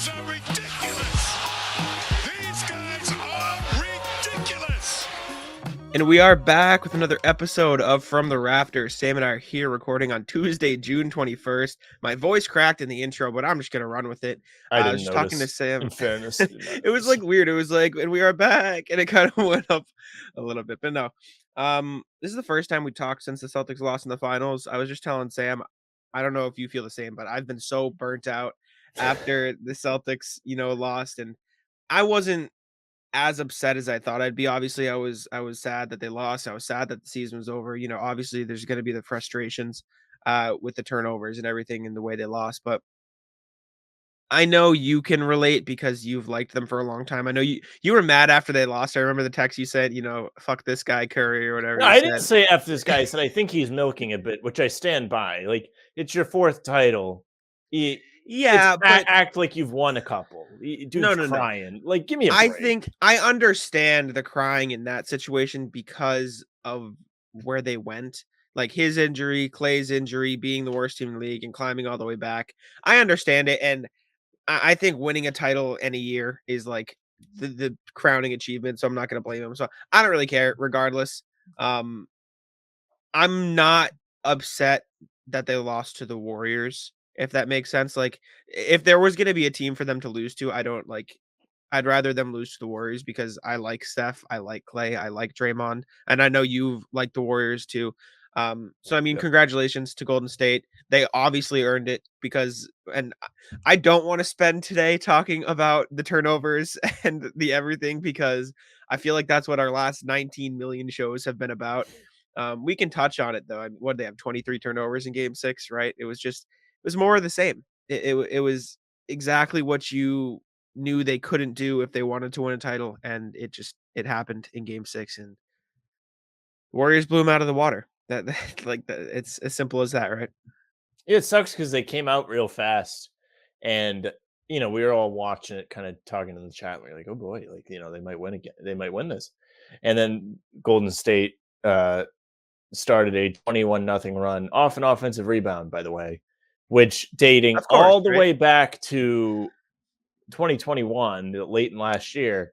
guys are ridiculous. These guys are ridiculous. And we are back with another episode of From the Rafters. Sam and I are here recording on Tuesday, June 21st. My voice cracked in the intro, but I'm just going to run with it. I I was didn't just talking to notice. Sam. In fairness, I did not It was notice. like weird. It was like, and we are back, and it kind of went up a little bit. But no, this is the first time we talked since the Celtics lost in the finals. I was just telling Sam, I don't know if you feel the same, but I've been so burnt out after the Celtics, lost, and I wasn't as upset as I thought I'd be. Obviously, I was sad that they lost. I was sad that the season was over. Obviously there's going to be the frustrations with the turnovers and everything and the way they lost, but I know you can relate because you've liked them for a long time. I know you were mad after they lost. I remember the text you said, fuck this guy Curry or whatever No, you I didn't said. say after this guy. I said I think he's milking a bit, which I stand by. Like, it's your fourth title. Yeah, but Act like you've won a couple. no, Dude's no, no. crying. Like, give me a I break. think I understand the crying in that situation because of where they went. Like his injury, Clay's injury, being the worst team in the league and climbing all the way back. I understand it. And I think winning a title in a year is like the crowning achievement. So I'm not going to blame him. So I don't really care regardless. Um, I'm not upset that they lost to the Warriors, if that makes sense. Like, if there was gonna be a team for them to lose to, I'd rather them lose to the Warriors because I like Steph, I like Clay, I like Draymond, and I know you've liked the Warriors too. So I mean, Yep. congratulations to Golden State. They obviously earned it because, and I don't want to spend today talking about the turnovers and the everything because I feel like that's what our last 19 million shows have been about. We can touch on it though. I mean, what did they have 23 turnovers in game 6, right? It was more of the same. It was exactly what you knew they couldn't do if they wanted to win a title, and it happened in game 6, and Warriors blew them out of the water. It's as simple as that, right? Yeah, it sucks because they came out real fast, and we were all watching it, kind of talking in the chat. We are like, "Oh boy, like they might win again. They might win this." And then Golden State started a 21-0 run off an offensive rebound, by the way, which dating Of course, all the right? way back to 2021, late in last year.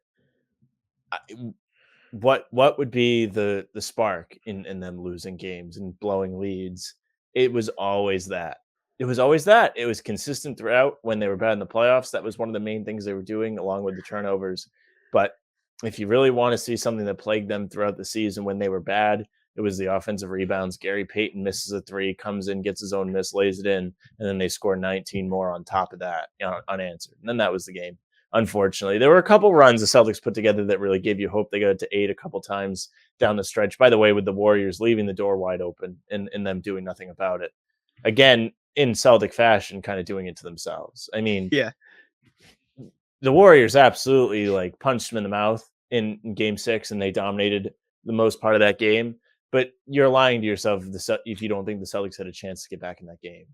What would be the spark in them losing games and blowing leads? It was always that. It was always that. It was consistent throughout when they were bad in the playoffs. That was one of the main things they were doing, along with the turnovers. But if you really want to see something that plagued them throughout the season when they were bad, it was the offensive rebounds. Gary Payton misses a three, comes in, gets his own miss, lays it in, and then they score 19 more on top of that, unanswered. And then that was the game. Unfortunately, there were a couple runs the Celtics put together that really gave you hope. They got it to 8 a couple times down the stretch. By the way, with the Warriors leaving the door wide open and them doing nothing about it. Again, in Celtic fashion, kind of doing it to themselves. I mean, Yeah. the Warriors absolutely like punched them in the mouth in game 6, and they dominated the most part of that game. But you're lying to yourself if you don't think the Celtics had a chance to get back in that game.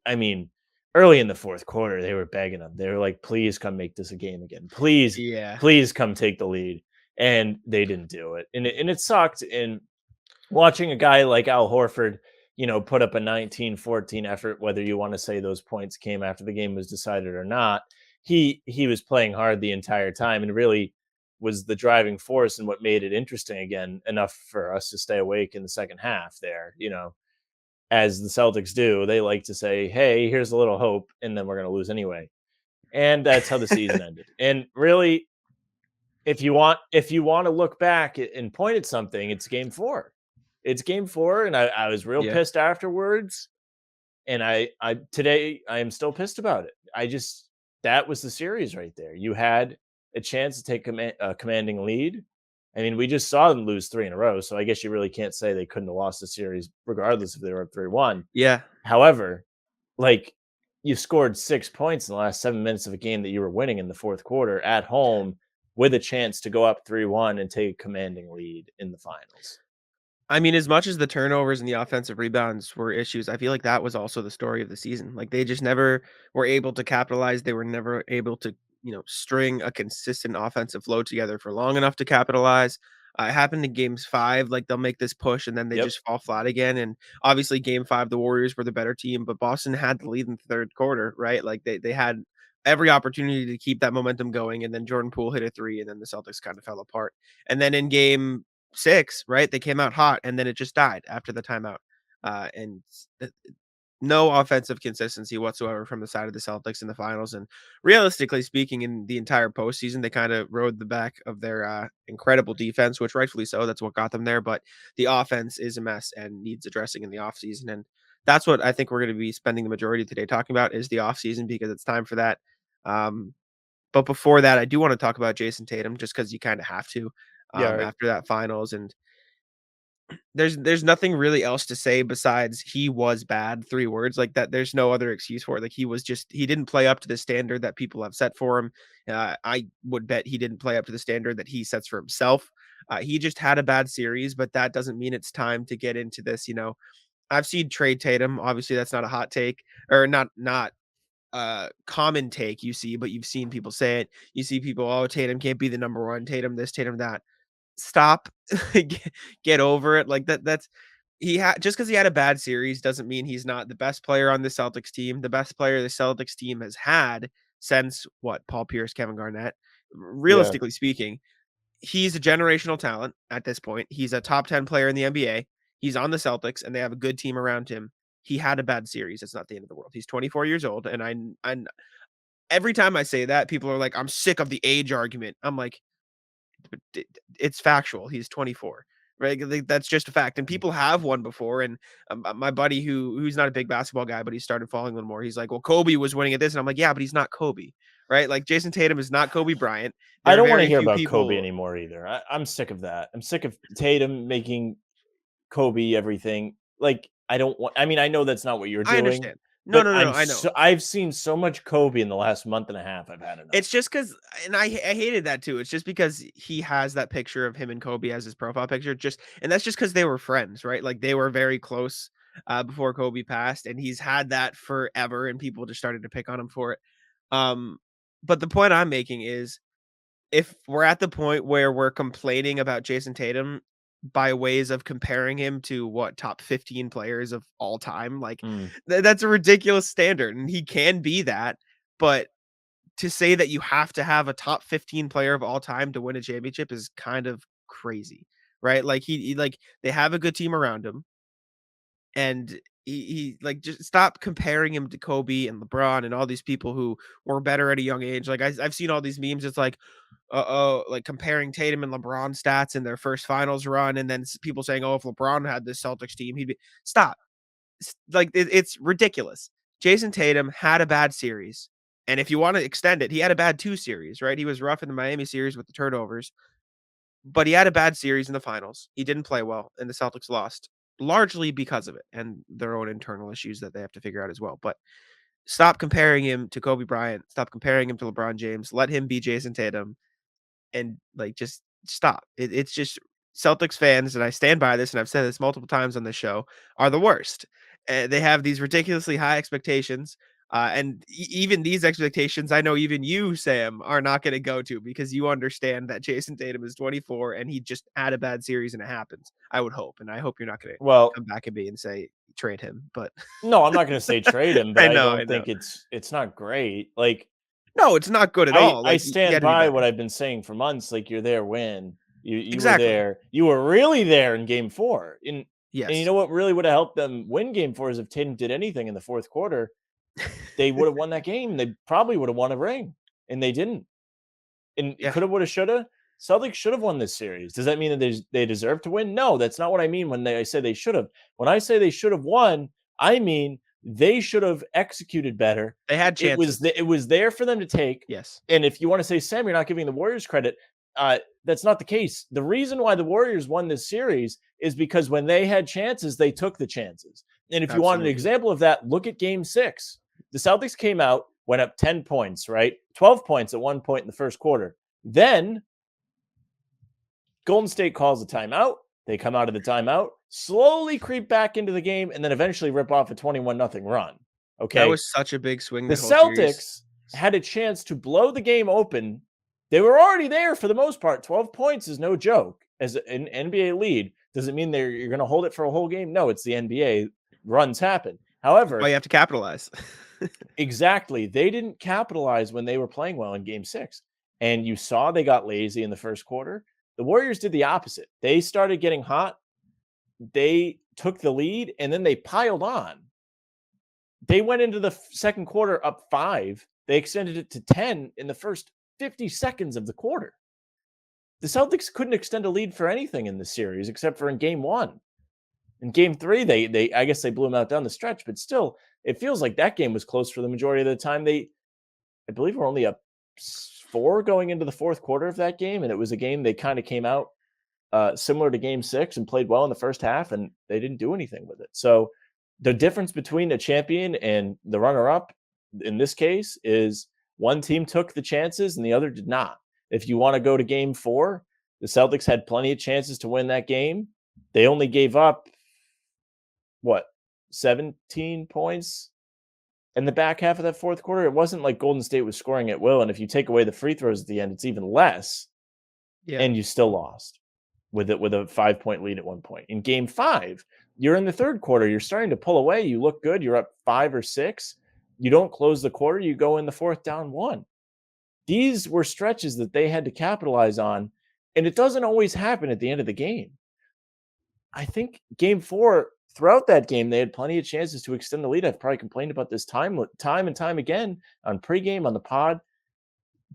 I mean, early in the fourth quarter, they were begging them. They were like, please come make this a game again. Please, Yeah. please come take the lead. And they didn't do it. And it sucked. And watching a guy like Al Horford, put up a 19-14 effort, whether you want to say those points came after the game was decided or not, he was playing hard the entire time and really was the driving force and what made it interesting again, enough for us to stay awake in the second half there, as the Celtics do. They like to say, hey, here's a little hope, and then we're going to lose anyway. And that's how the season ended. And really, if you want to look back and point at something, it's game 4. It's game 4, and I was real Yeah. pissed afterwards. And today I am still pissed about it. That was the series right there. You had a chance to take a commanding lead. I mean, we just saw them lose 3 in a row, so I guess you really can't say they couldn't have lost the series regardless if they were up 3-1. Yeah. However, like, you scored 6 points in the last 7 minutes of a game that you were winning in the fourth quarter at home with a chance to go up 3-1 and take a commanding lead in the finals. I mean, as much as the turnovers and the offensive rebounds were issues, I feel like that was also the story of the season. Like they just never were able to capitalize. They were never able to, string a consistent offensive flow together for long enough to capitalize. It happened in games 5. Like they'll make this push and then they Yep. just fall flat again. And obviously, game 5, the Warriors were the better team, but Boston had the lead in the third quarter, right? Like they had every opportunity to keep that momentum going, and then Jordan Poole hit a 3, and then the Celtics kind of fell apart. And then in game 6, right, they came out hot, and then it just died after the timeout. And no offensive consistency whatsoever from the side of the Celtics in the finals. And realistically speaking, in the entire postseason, they kind of rode the back of their incredible defense, which rightfully so. That's what got them there. But the offense is a mess and needs addressing in the offseason. And that's what I think we're going to be spending the majority of today talking about is the offseason because it's time for that. Um, but before that, I do want to talk about Jason Tatum just because you kind of have to Yeah, right. after that finals. And there's nothing really else to say besides he was bad, 3 words, like that there's no other excuse for it, like, he didn't play up to the standard that people have set for him. I would bet he didn't play up to the standard that he sets for himself. He just had a bad series, but that doesn't mean it's time to get into this, I've seen trade Tatum, obviously, that's not a hot take, or not common take you see, but you've seen people say it. You see people, "Oh, Tatum can't be the number 1, Tatum this, Tatum that." Stop. Get over it. Like that's he had just because he had a bad series doesn't mean he's not the best player on the Celtics team. The best player the Celtics team has had since what? Paul Pierce, Kevin Garnett. Yeah. Realistically speaking, he's a generational talent at this point. He's a top 10 player in the NBA. He's on the Celtics and they have a good team around him. He had a bad series. It's not the end of the world. He's 24 years old. And I every time I say that, people are like, I'm sick of the age argument. I'm like, but it's factual. He's 24, right? Like, that's just a fact. And people have won before. And my buddy who's not a big basketball guy, but he started following a little more. He's like, well, Kobe was winning at this, and I'm like, yeah, but he's not Kobe, right? Like Jason Tatum is not Kobe Bryant. I There are don't want to very hear few about Kobe people. anymore either. I'm sick of that. I'm sick of Tatum making Kobe everything. Like, I don't want I mean, I know that's not what you're I doing, understand. No, but no, no, no. I know. I've seen so much Kobe in the last month and a half. I've had enough. It's just because, and I hated that too. It's just because he has that picture of him and Kobe as his profile picture. And that's just because they were friends, right? Like they were very close before Kobe passed, and he's had that forever, and people just started to pick on him for it. Um, but the point I'm making is if we're at the point where we're complaining about Jason Tatum by ways of comparing him to what top 15 players of all time, like Mm. that's a ridiculous standard, and he can be that, but to say that you have to have a top 15 player of all time to win a championship is kind of crazy, right? Like like they have a good team around him, and he like just stop comparing him to Kobe and LeBron and all these people who were better at a young age. Like I've seen all these memes. It's like, like comparing Tatum and LeBron stats in their first finals run, and then people saying, oh, if LeBron had this Celtics team, he'd be stop. Like it's ridiculous. Jason Tatum had a bad series, and if you want to extend it, he had a bad 2 series, right? He was rough in the Miami series with the turnovers, but he had a bad series in the finals. He didn't play well, and the Celtics lost largely because of it and their own internal issues that they have to figure out as well. But stop comparing him to Kobe Bryant. Stop comparing him to LeBron James. Let him be Jason Tatum and like just stop. It's just Celtics fans, and I stand by this, and I've said this multiple times on this show, are the worst. They have these ridiculously high expectations, and even these expectations, I know even you, Sam, are not going to go to because you understand that Jason Tatum is 24 and he just had a bad series and it happens. I would hope, and I hope you're not going to Well, come back at me and say trade him. But no, I'm not going to say trade him, but I I know, don't I know. think it's not great. Like, No, it's not good at all. I Like he stand had to be by what better. I've been saying for months. Like, you're there when you were Exactly. there. You were really there in game 4. And you Yes. know what really would have helped them win game 4 is if Tatum did anything in the fourth quarter, they would have won that game. They probably would have won a ring, and they didn't. And Yeah. coulda, woulda, shoulda. Celtics should have won this series. Does that mean that they deserve to win? No, that's not what I mean when I say they should have. When I say they should have won, I mean they should have executed better. They had chances. It was there for them to take. Yes. And if you want to say, Sam, you're not giving the Warriors credit, that's not the case. The reason why the Warriors won this series is because when they had chances, they took the chances. And if you want an Absolutely. example of that, look at game 6. The Celtics came out, went up 10 points, right? 12 points at one point in the first quarter. Then Golden State calls a timeout. They come out of the timeout, slowly creep back into the game, and then eventually rip off a 21-0 run. That Okay. was such a big swing The that whole series. Celtics had a chance to blow the game open. They were already there for the most part. 12 points is no joke. As an NBA lead, does it mean you're going to hold it for a whole game? No, it's the NBA. Runs happen. That's why However, you have to capitalize. Exactly. They didn't capitalize when they were playing well in game 6. And you saw they got lazy in the first quarter. The Warriors did the opposite. They started getting hot. They took the lead and then they piled on. They went into the second quarter up 5. They extended it to 10 in the first 50 seconds of the quarter. The Celtics couldn't extend a lead for anything in this series except for in game 1. In game 3, they I guess they blew them out down the stretch, but still, it feels like that game was close for the majority of the time. I believe we're only up 4 going into the fourth quarter of that game, and it was a game they kind of came out similar to game 6 and played well in the first half, and they didn't do anything with it. So the difference between a champion and the runner-up in this case is one team took the chances and the other did not. If you want to go to game 4, the Celtics had plenty of chances to win that game. They only gave up what, 17 points in the back half of that fourth quarter. It wasn't like Golden State was scoring at will. And if you take away the free throws at the end, it's even less. Yeah. And you still lost with a 5-point lead at one point. In game 5, you're in the third quarter. You're starting to pull away. You look good. You're up 5 or 6. You don't close the quarter. You go in the fourth down 1. These were stretches that they had to capitalize on. And it doesn't always happen at the end of the game. I think game 4, throughout that game, they had plenty of chances to extend the lead. I've probably complained about this time and time again on pregame, on the pod.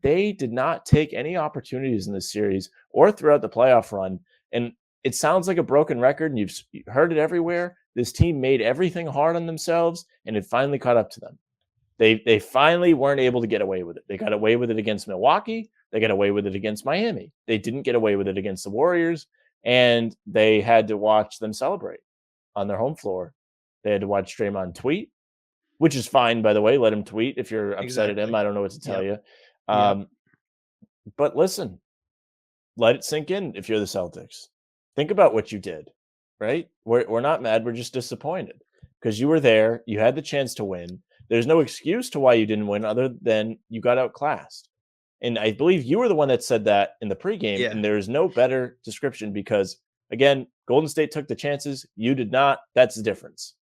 They did not take any opportunities in this series or throughout the playoff run. And it sounds like a broken record, and you've heard it everywhere. This team made everything hard on themselves, and it finally caught up to them. They finally weren't able to get away with it. They got away with it against Milwaukee. They got away with it against Miami. They didn't get away with it against the Warriors, and they had to watch them celebrate on their home floor. They had to watch Draymond tweet, which is fine, by the way. Let him tweet if you're upset at him. Exactly. I don't know what to tell Yep. you. But listen, let it sink in if you're the Celtics. Think about what you did, right? We're not mad. We're just disappointed because you were there. You had the chance to win. There's no excuse to why you didn't win other than you got outclassed. And I believe you were the one that said that in the pregame, Yeah. and there is no better description because, again, Golden State took the chances. You did not. That's the difference.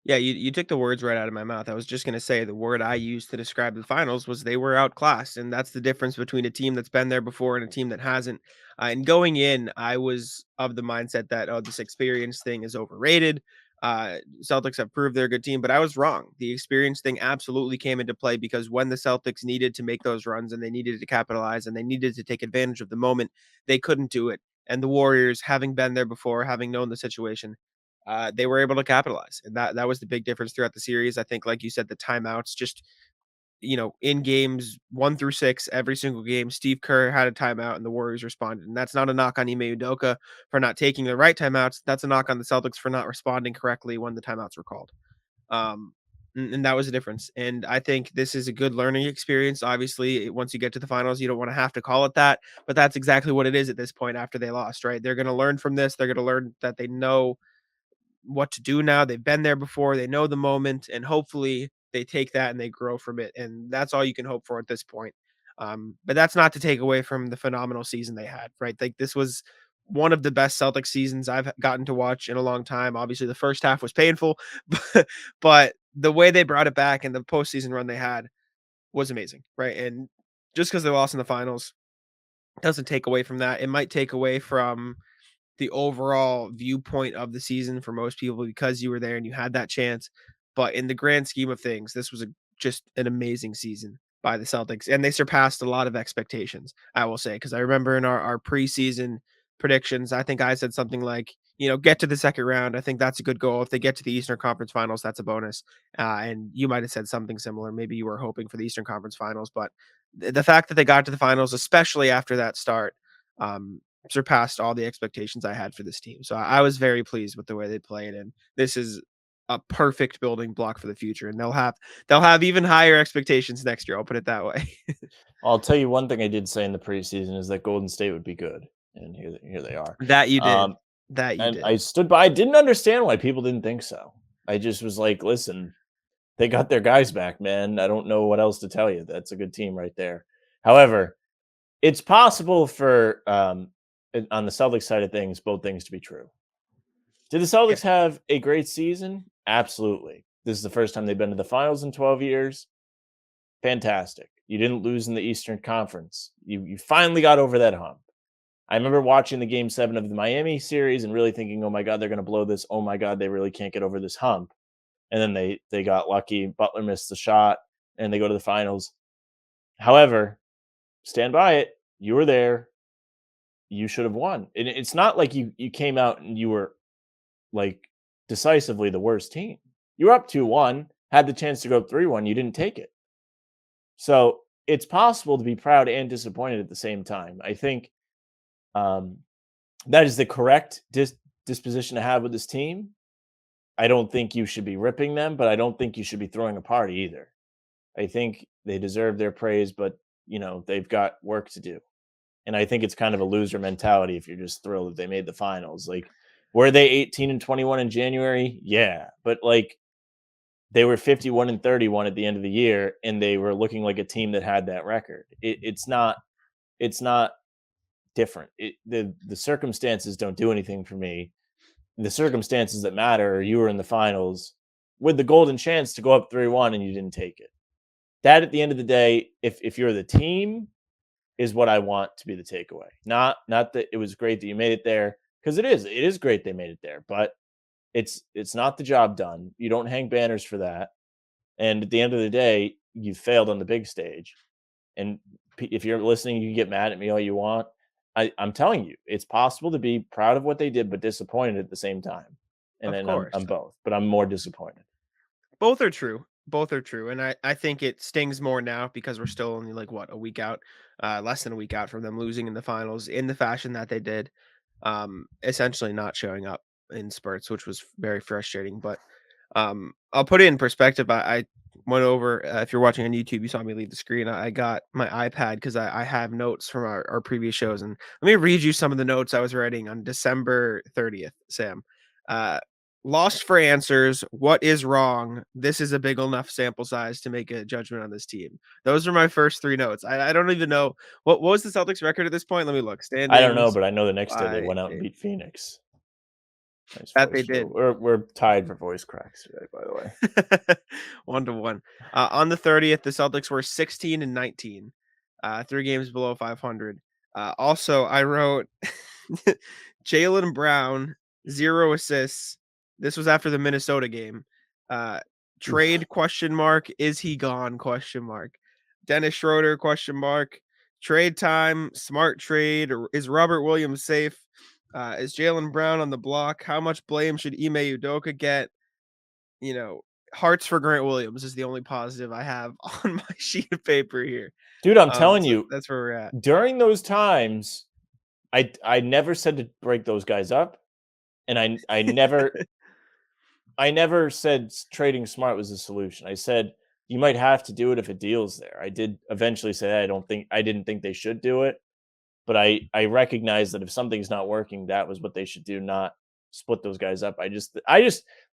Yeah, you took the words right out of my mouth. I was just gonna say the word I used to describe the finals was they were outclassed, and that's the difference between a team that's been there before and a team that hasn't. And going in, I was of the mindset that this experience thing is overrated. Celtics have proved they're a good team, but I was wrong. The experience thing absolutely came into play because when the Celtics needed to make those runs and they needed to capitalize and they needed to take advantage of the moment, they couldn't do it. And the Warriors, having been there before, having known the situation, they were able to capitalize, and that was the big difference throughout the series. I think, like you said, the timeouts just in games 1 through 6, every single game, Steve Kerr had a timeout, and the Warriors responded. And that's not a knock on Ime Udoka for not taking the right timeouts. That's a knock on the Celtics for not responding correctly when the timeouts were called. And that was the difference. And I think this is a good learning experience. Obviously, once you get to the finals, you don't want to have to call it that, but that's exactly what it is at this point after they lost. Right? They're going to learn from this. They're going to learn that they know what to do now. They've been there before. They know the moment, and hopefully they take that and they grow from it. And that's all you can hope for at this point. But that's not to take away from the phenomenal season they had, right? Like this was one of the best Celtics seasons I've gotten to watch in a long time. Obviously, the first half was painful, but the way they brought it back and the postseason run they had was amazing, right? And just because they lost in the finals doesn't take away from that. It might take away from the overall viewpoint of the season for most people because you were there and you had that chance. But in the grand scheme of things, this was just an amazing season by the Celtics, and they surpassed a lot of expectations, I will say, because I remember in our preseason predictions, I think I said something like, get to the second round. I think that's a good goal. If they get to the Eastern Conference Finals, that's a bonus. And you might have said something similar. Maybe you were hoping for the Eastern Conference Finals, but the fact that they got to the finals, especially after that start, surpassed all the expectations I had for this team. So I was very pleased with the way they played, and this is a perfect building block for the future. And they'll have even higher expectations next year. I'll put it that way. I'll tell you one thing I did say in the preseason is that Golden State would be good, and here they are. That you did. Um, That you and did. I stood by. I didn't understand why people didn't think so. I just was like, listen, they got their guys back, man. I don't know what else to tell you. That's a good team right there. However, it's possible for on the Celtics side of things, both things to be true. Did the Yeah. Celtics have a great season? Absolutely. This is the first time they've been to the finals in 12 years. Fantastic. You didn't lose in the Eastern Conference. You finally got over that hump. I remember watching the game 7 of the Miami series and really thinking, oh my God, they're going to blow this. Oh my God, they really can't get over this hump. And then they got lucky. Butler missed the shot and they go to the finals. However, stand by it. You were there. You should have won. And it's not like you came out and you were like decisively the worst team. You were up 2-1, had the chance to go up 3-1. You didn't take it. So it's possible to be proud and disappointed at the same time. I think that is the correct disposition to have with this team. I don't think you should be ripping them, but I don't think you should be throwing a party either. I think they deserve their praise, but they've got work to do. And I think it's kind of a loser mentality if you're just thrilled that they made the finals. Like, were they 18-21 in January? Yeah. But they were 51-31 at the end of the year, and they were looking like a team that had that record. It's not different. The circumstances don't do anything for me. The circumstances that matter are you were in the finals with the golden chance to go up 3-1 and you didn't take it. That at the end of the day, if you're the team, is what I want to be the takeaway. Not that it was great that you made it there, because it is great they made it there, but it's not the job done. You don't hang banners for that. And at the end of the day, you failed on the big stage. And if you're listening, you can get mad at me all you want. I'm telling you, it's possible to be proud of what they did, but disappointed at the same time. And Of then course. I'm both, but I'm more disappointed. Both are true. Both are true. And I think it stings more now because we're still only a week out, less than a week out from them losing in the finals in the fashion that they did. Essentially not showing up in spurts, which was very frustrating. But I'll put it in perspective. I went over, if you're watching on YouTube, you saw me leave the screen. I got my iPad because I have notes from our previous shows. And let me read you some of the notes I was writing on December 30th, Sam. Lost for answers. What is wrong? This is a big enough sample size to make a judgment on this team. Those are my first 3 notes. I don't even know what was the Celtics record at this point. Let me look. Standings. I don't know, but I know the next day they went out and beat Phoenix. Nice That they voice, did. We're tied for voice cracks today, by the way. 1-1. On the 30th, the Celtics were 16-19, 3 games below 500. Also, I wrote Jaylen Brown, 0 assists. This was after the Minnesota game. Trade ? Is he gone ? Dennis Schroeder ? Trade time. Smart trade. Is Robert Williams safe? Is Jaylen Brown on the block? How much blame should Ime Udoka get? Hearts for Grant Williams is the only positive I have on my sheet of paper here. Dude, I'm telling So you, that's where we're at. during those times, I never said to break those guys up, and I never said trading Smart was the solution. I said you might have to do it if a deal's there. I did eventually say I didn't think they should do it, but I recognize that if something's not working, that was what they should do, not split those guys up. I just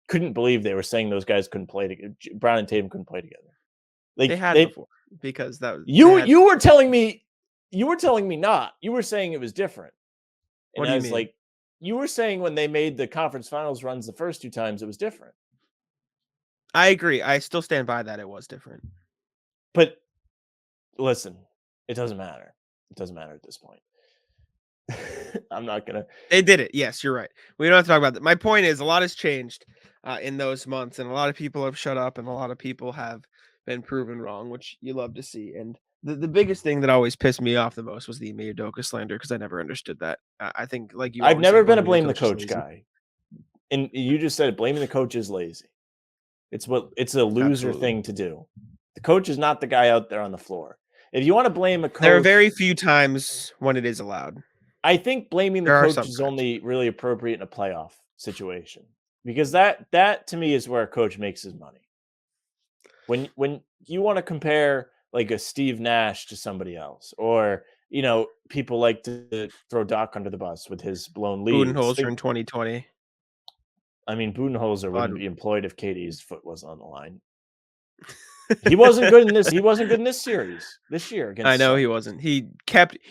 couldn't believe they were saying those guys couldn't play together. Brown and Tatum couldn't play together. They had before, because that was you were telling me not. You were saying it was different. And What do I you was mean? like, you were saying when they made the conference finals runs the first 2 times, it was different. I agree. I still stand by that it was different. But listen, it doesn't matter. It doesn't matter at this point. I'm not gonna. They did it. Yes, you're right. We don't have to talk about that. My point is, a lot has changed in those months, and a lot of people have shut up, and a lot of people have been proven wrong, which you love to see. And the biggest thing that always pissed me off the most was the Ime Udoka slander, because I never understood that. I think, like you, I've always say, never been a blaming blame the is coach lazy. guy, and you just said blaming the coach is lazy. It's a loser Absolutely. thing to do. The coach is not the guy out there on the floor. If you want to blame a coach, There are very few times when it is allowed. I think blaming the There are coach some is times. only really appropriate in a playoff situation, because that to me is where a coach makes his money. When you want to compare like a Steve Nash to somebody else, or people like to throw Doc under the bus with his blown leads. Budenholzer in 2020. I mean, Budenholzer wouldn't Bud- be employed if KD's foot wasn't on the line. He wasn't good in this. He wasn't good in this series this year against. I know the he Celtics. wasn't.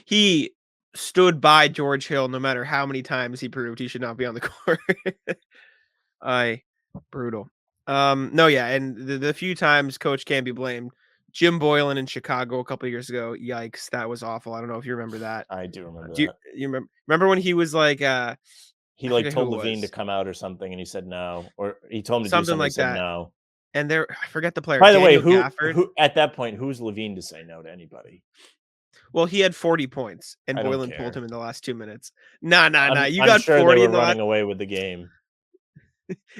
He stood by George Hill no matter how many times he proved he should not be on the court. Brutal. No, yeah, and the few times Coach can be blamed, Jim Boylan in Chicago a couple years ago, yikes, that was awful. I don't know if you remember that. I do remember Do that. you remember when he was like, He, I like, forget who told it Levine to was, come out or something, and he said no, or he told him to do something something, he like said that, no. and there I forget the player, By the way, Daniel who Gafford. who at that point, who's Levine to say no to anybody? Well, he had 40 points, and I don't Boylan pulled care. him in the last 2 minutes. Nah, nah, nah, you I'm got sure they 40 were in the last. running away with the game.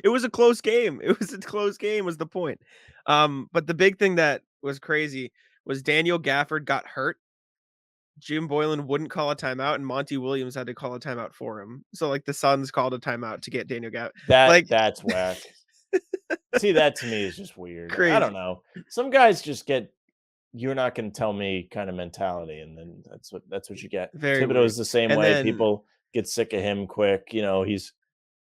It was a close game. It was a close game was the point. But the big thing that was crazy was Daniel Gafford got hurt. Jim Boylan wouldn't call a timeout, and Monty Williams had to call a timeout for him. So, like, the Suns called a timeout to get Daniel Gafford. Like, That's whack. See, that to me is just weird. I don't crazy. know. Some guys just get "you're not gonna tell me" kind of mentality, and then that's what you get. Very weird. Thibodeau's the same And way. then People get sick of him quick. He's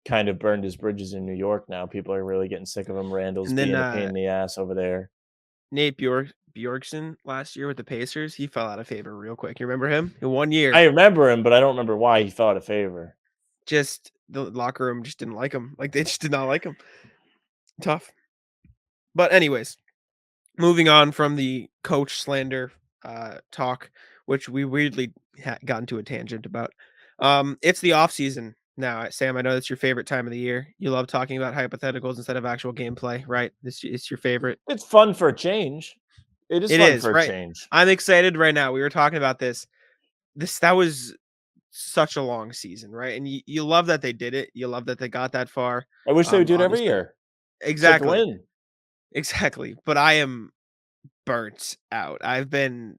kind of burned his bridges in New York now. People are really getting sick of him. Randall's and then being a pain in the ass over there. Nate Bjorkson last year with the Pacers, he fell out of favor real quick. You remember him? In 1 year, I remember him, but I don't remember why he fell out of favor. just the locker room just didn't like him. Like, they just did not like him. Tough. But anyways, moving on from the coach slander talk, which we weirdly got into a tangent about. It's the off season now. Sam, I know that's your favorite time of the year. You love talking about hypotheticals instead of actual gameplay, right? This it's your favorite. It's fun for a change. It is It fun is, for a right? change. I'm excited right now. We were talking about this. That was such a long season, right? And you love that they did it. You love that they got that far. I wish they would do it every Obviously, year. Just have to exactly, win. exactly. But I am burnt out. I've been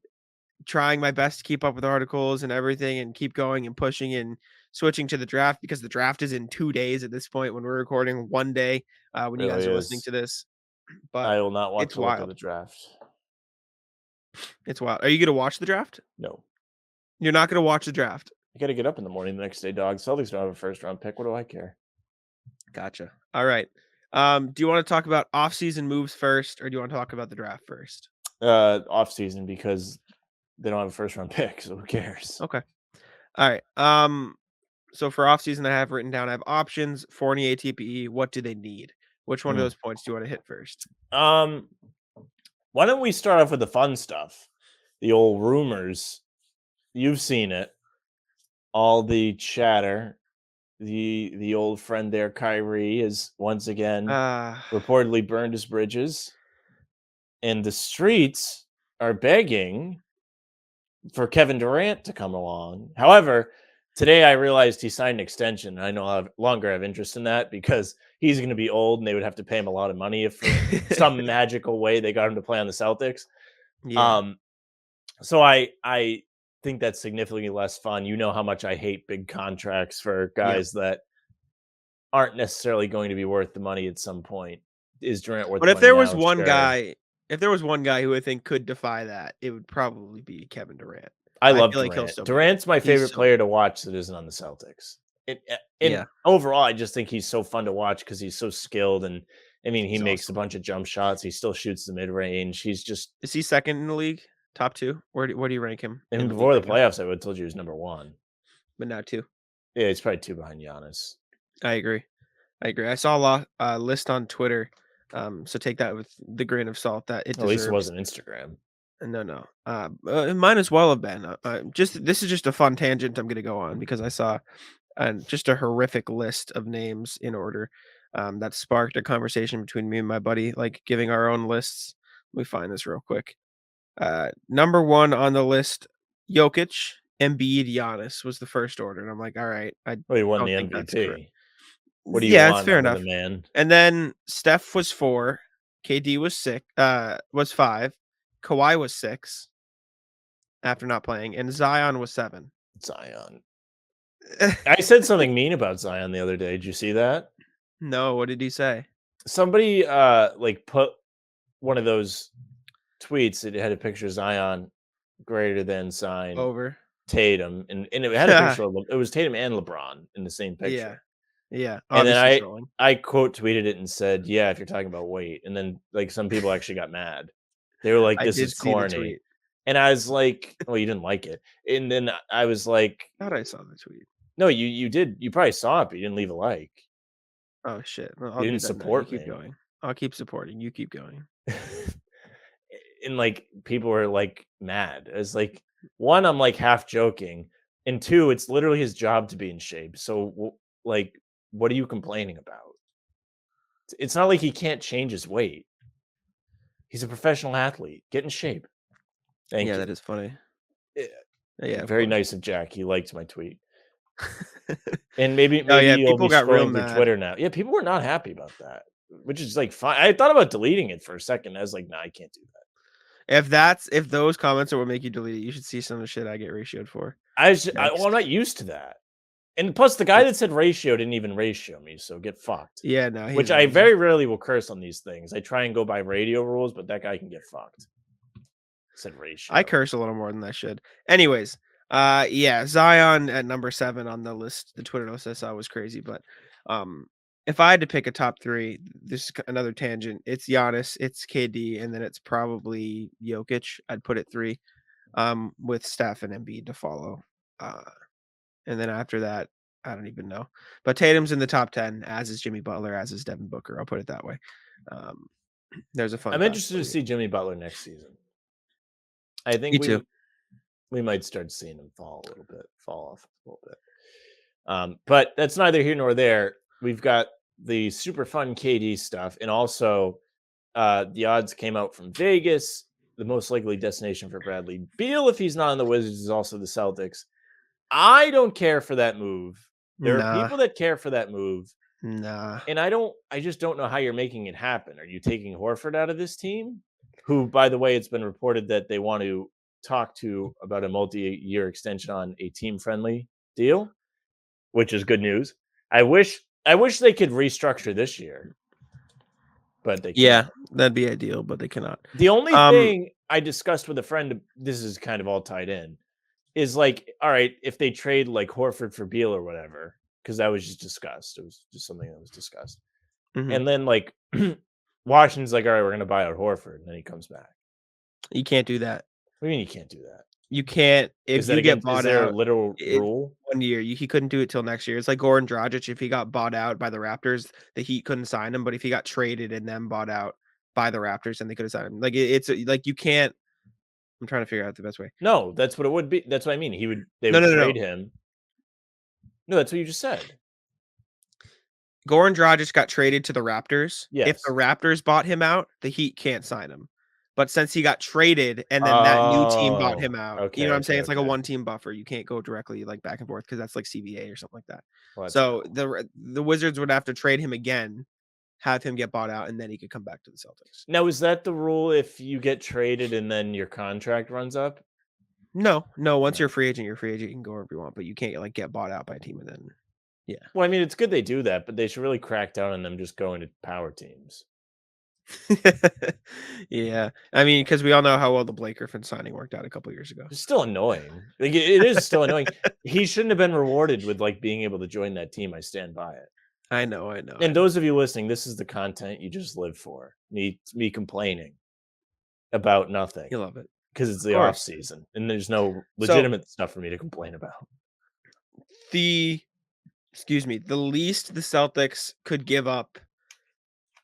trying my best to keep up with articles and everything and keep going and pushing and switching to the draft because the draft is in 2 days at this point when we're recording 1 day, when you Really guys are listening is. to this, but I will not want it's to look at wild. the draft. It's wild. Are you gonna watch the draft? No. You're not gonna watch the draft. I gotta get up in the morning the next day, dog. Celtics don't have a first round pick. What do I care? Gotcha. All right. Do you wanna talk about off-season moves first, or do you wanna talk about the draft first? Off season because they don't have a first round pick, so who cares? Okay. All right. So for off-season, I have written down, I have options, Fournier, TPE. What do they need? Which one of Hmm. those points do you want to hit first? Um, why don't we start off with the fun stuff? The old rumors. You've seen it. All the chatter. The old friend there, Kyrie, is once again Uh, reportedly burned his bridges, and the streets are begging for Kevin Durant to come along. However, today I realized he signed an extension. I no longer have interest in that because he's going to be old and they would have to pay him a lot of money if for some magical way they got him to play on the Celtics. yeah. Um, so I think that's significantly less fun. You know how much I hate big contracts for Yep. guys that aren't necessarily going to be worth the money at some point. Is Durant worth But the if money there was now? one Sure. guy, if there was one guy who I think could defy that, it would probably be Kevin Durant. I I love feel like he'll Durant. still be good. Durant's my He's favorite so player good. to watch that isn't on the Celtics. And Yeah. overall, I just think he's so fun to watch because he's so skilled. And I mean, he He's makes a awesome. bunch of jump shots. He still shoots the mid range. He's just, Is he second in the league? Top two? Where do you rank him I in mean, the league before the right now? playoffs, I would have told you he was number one. But now two. Yeah, he's probably two behind Giannis. I agree. I agree. I saw a list on Twitter. So take that with the grain of salt that it At least it deserves. wasn't Instagram. No, no. It might as well have been. Just this is just a fun tangent I'm gonna go on because I saw just a horrific list of names in order that sparked a conversation between me and my buddy, like giving our own lists. Let me find this real quick. Number one on the list, Jokic, Embiid, Giannis was the first order, and I'm like, all right, I Well, he won don't the think that's correct. MVP. What do you Yeah, it's want fair out of the enough. man? And then Steph was 4, KD was 6, was 5, Kawhi was 6 after not playing, and Zion was 7. Zion. I said something mean about Zion the other day. Did you see that? No, what did he say? Somebody like put one of those tweets that had a picture of Zion greater than sign Over. Tatum, and it had a picture of it was Tatum and LeBron in the same Yeah, picture. yeah, And then obviously trolling. I quote tweeted it and said, "Yeah, if you're talking about weight." And then like some people actually got mad. They were like, I "This did is see the corny." tweet. And I was like, "Well, you didn't like it." And then I was like, Thought I saw the tweet. "No, you did. You probably saw it, but you didn't leave a like. Oh, shit. Well, You I'll do didn't that now. You support keep me." going. I'll keep supporting. You keep going. And like people are like mad. It's like one, I'm like half joking, and two, it's literally his job to be in shape. So like, what are you complaining about? It's not like he can't change his weight. He's a professional athlete. Get in shape. Thank Yeah, you. that is funny. Yeah. Yeah, of Very course. nice of Jack. He liked my tweet. And maybe Oh, yeah, you'll people be got real scrolling through mad. Twitter now. Yeah, people were not happy about that, which is like fine. I thought about deleting it for a second. I was like, nah, I can't do that. If those comments are what make you delete it, you should see some of the shit I get ratioed for. Well, I'm Next. not used to that. And plus, the guy that said ratio didn't even ratio me, so get fucked. Yeah, no, he's Which I lame. very rarely will curse on these things. I try and go by radio rules, but that guy can get fucked. Said ratio. I curse a little more than I should. Anyways, yeah, Zion at number 7 on the list, the Twitter list I saw was crazy, but if I had to pick a top 3, this is another tangent. It's Giannis, it's KD, and then it's probably Jokic. I'd put it 3, with Steph and Embiid to follow. And then after that, I don't even know. But Tatum's in the top 10, as is Jimmy Butler, as is Devin Booker. I'll put it that way. There's a fun I'm fact interested for to you. see Jimmy Butler next season. I think Me too. we might start seeing him fall off a little bit. But that's neither here nor there. We've got the super fun KD stuff, and also the odds came out from Vegas. The most likely destination for Bradley Beal, if he's not on the Wizards, is also the Celtics. I don't care for that move. There are Nah, people that care for that move, nah. and I just don't know how you're making it happen. Are you taking Horford out of this team? Who, by the way, it's been reported that they want to talk to about a multi-year extension on a team-friendly deal, which is good news. I wish they could restructure this year, but they can't. Yeah, that'd be ideal, but they cannot. The only thing I discussed with a friend, this is kind of all tied in, is like, all right, if they trade like Horford for Beal or whatever, because that was just discussed. It was just something that was discussed. Mhm. And then like Washington's like, all right, we're gonna buy out Horford, and then he comes back. You can't do that. What do you mean you can't do that? You can't Is if that you get against? bought Is there a out. literal It's rule? 1 year. He couldn't do it till next year. It's like Goran Dragic. If he got bought out by the Raptors, the Heat couldn't sign him. But if he got traded and then bought out by the Raptors, then they could have signed him. Like it's like you can't. I'm trying to figure out the best way. No, that's what it would be. That's what I mean. They No, would no, no, trade no. him. No, that's what you just said. Goran Dragic got traded to the Raptors. If Yes. the Raptors bought him out, the Heat can't sign him. But since he got traded and then that new team bought him out, you Okay, know what I'm saying? It's like a okay. one-team buffer. You can't go directly like back and forth because that's like CBA or something like that. Well, that's So cool. the Wizards would have to trade him again, have him get bought out, and then he could come back to the Celtics. Now, is that the rule if you get traded and then your contract runs up? No. Once No. you're a free agent, you're a free agent. You can go wherever you want, but you can't like get bought out by a team and then Well, I mean, it's good they do that, but they should really crack down on them just going to power teams. yeah. I mean, because we all know how well the Blake Griffin signing worked out a couple years ago. It's still annoying. Like it is still annoying. He shouldn't have been rewarded with like being able to join that team. I stand by it. I know. And those of you listening, this is the content you just live for. Me complaining about nothing You love it. because it's Of the off course. season and there's no So legitimate stuff for me to complain about. the least the Celtics could give up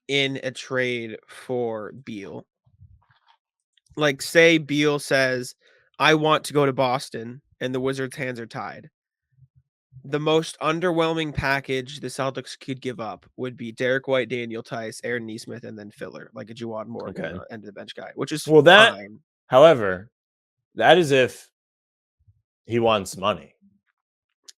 in a trade for Beal. Like, say Beal says, I want to go to Boston, and the Wizards' hands are tied. The most underwhelming package the Celtics could give up would be Derek White, Daniel Tice, Aaron Nesmith, and then filler, like a Juwan Morgan, Okay. end of the bench guy, which is Well, that, fine. however, that is if he wants money,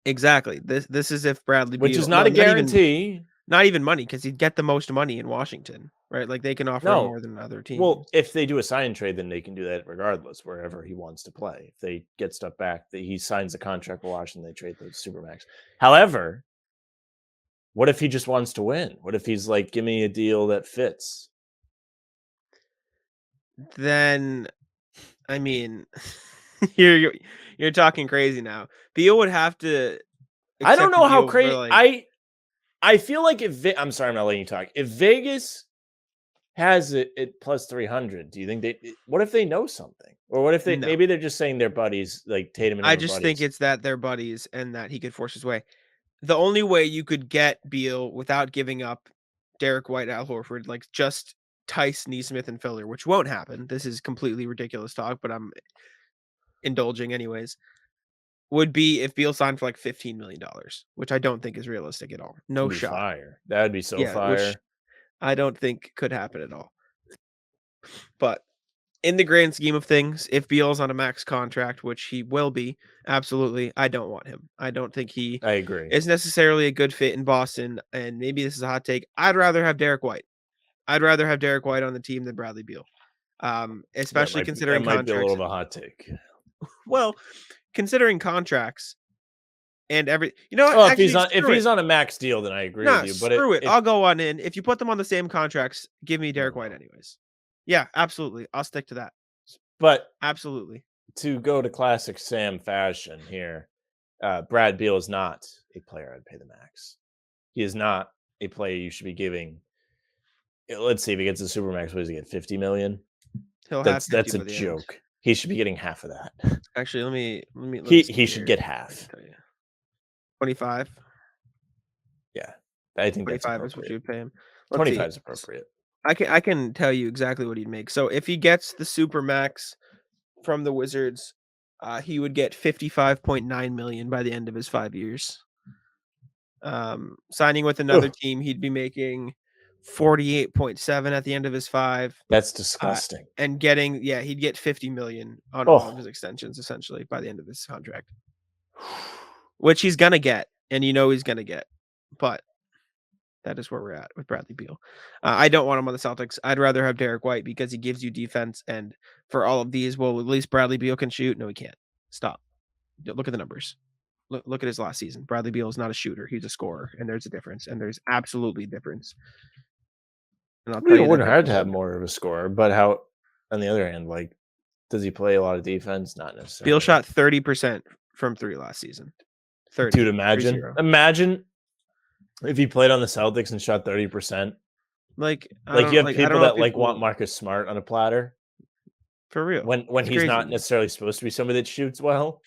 Exactly. This is if Bradley which Beal, is not a guarantee. not even money, because he'd get the most money in Washington, right? Like they can offer him No. more than other teams. Well, if they do a sign and trade, then they can do that regardless, wherever he wants to play. If they get stuff back, he signs a contract with Washington, they trade the Supermax. However, what if he just wants to win? What if he's like, give me a deal that fits? Then, I mean, you're talking crazy now. Beal would have to. I don't accept a know how deal for, crazy. like, I feel like I'm sorry, I'm not letting you talk. If Vegas has it at plus 300, do you think what if they know something? Or what if No. maybe they're just saying they're buddies, like Tatum and I him are just buddies? think it's that they're buddies and that he could force his way. The only way you could get Beal without giving up Derek White, Al Horford, like just Tice, Neesmith, and Filler, which won't happen. This is completely ridiculous talk, but I'm indulging anyways. Would be if Beal signed for like $15 million, which I don't think is realistic at all. No That'd be shot. fire. That'd be so Yeah, which fire. I don't think could happen at all. But in the grand scheme of things, if Beal's on a max contract, which he will be, absolutely, I don't want him. I don't think he I agree. is necessarily a good fit in Boston. And maybe this is a hot take. I'd rather have Derek White. I'd rather have Derek White on the team than Bradley Beal. Especially That considering might be a little contracts. of a hot take. Well, considering contracts and every, you know what? Well, Actually, if screw he's it. on a max deal, then I agree Nah, with you. But screw it. if I'll go on in. If you put them on the same contracts, give me Derek No. White anyways. Yeah, absolutely. I'll stick to that. but Absolutely. to go to classic Sam fashion here, Brad Beal is not a player I'd pay the max. He is not a player you should be giving. Let's see if he gets the supermax. What does he get? 50 million. He'll have That's 50 a by the end. joke. He should be getting half of that. Actually, let me He see should here. get I can half. tell you. 25. Yeah, I think that's 25 is what appropriate. you would pay him. Let's 25 see. is appropriate. I can tell you exactly what he'd make. So if he gets the super max from the Wizards, he would get 55.9 million by the end of his 5 years. Signing with another Ugh. team, he'd be making 48.7 at the end of his 5. That's disgusting. And getting, yeah, he'd get 50 million on Oh. all of his extensions essentially by the end of this contract, which he's gonna get, and you know he's gonna get. But that is where we're at with Bradley Beal. I don't want him on the Celtics. I'd rather have Derek White because he gives you defense. And for all of these, well, at least Bradley Beal can shoot. No, he can't. Stop. Look at the numbers. Look at his last season. Bradley Beal is not a shooter. He's a scorer, and there's a difference. And there's absolutely a difference. And I'll tell you It wouldn't that hurt to have more of a scorer, but how? On the other hand, like, does he play a lot of defense? Not necessarily. Beal shot 30% from 3 last season. 30. Dude, imagine if he played on the Celtics and shot 30%. Like you have people that want want Marcus Smart on a platter for real. when It's he's crazy. not necessarily supposed to be somebody that shoots well.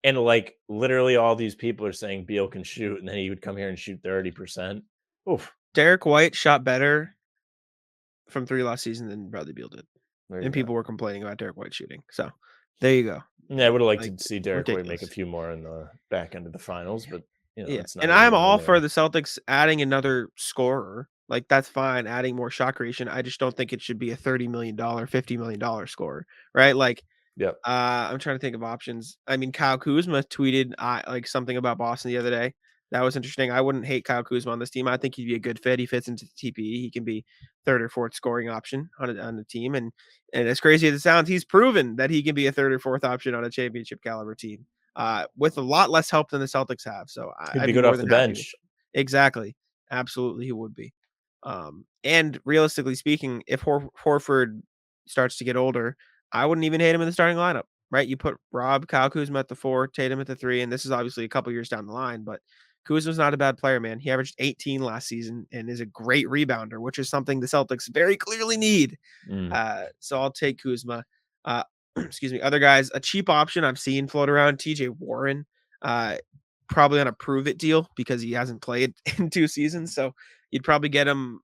And like literally all these people are saying Beal can shoot, and then he would come here and shoot 30%. Oof. Derek White shot better from 3 last season than Bradley Beal did. And people were complaining about Derek White shooting. So there you go. Yeah, I would have liked Like, to see Derek White make a ridiculous. few more in the back end of the finals, but Yeah. it's not And even I'm on all there. for the Celtics adding another scorer. Like that's fine, adding more shot creation. I just don't think it should be a $30 million, $50 million scorer, right? Like Yep. I'm trying to think of options. I mean, Kyle Kuzma tweeted like something about Boston the other day. That was interesting. I wouldn't hate Kyle Kuzma on this team. I think he'd be a good fit. He fits into the TPE. He can be third or fourth scoring option on the team. And as crazy as it sounds, he's proven that he can be a third or fourth option on a championship caliber team. With a lot less help than the Celtics have. So He'd I'd be be good more off the than happy. bench. Exactly. Absolutely, he would be. And realistically speaking, if Horford starts to get older, I wouldn't even hate him in the starting lineup. Right, you put Kyle Kuzma at the 4, Tatum at the 3, and this is obviously a couple years down the line, but Kuzma's not a bad player, man. He averaged 18 last season and is a great rebounder, which is something the Celtics very clearly need. So I'll take Kuzma. Excuse me. Other guys, a cheap option I've seen float around, TJ Warren, probably on a prove it deal because he hasn't played in 2 seasons. So you'd probably get him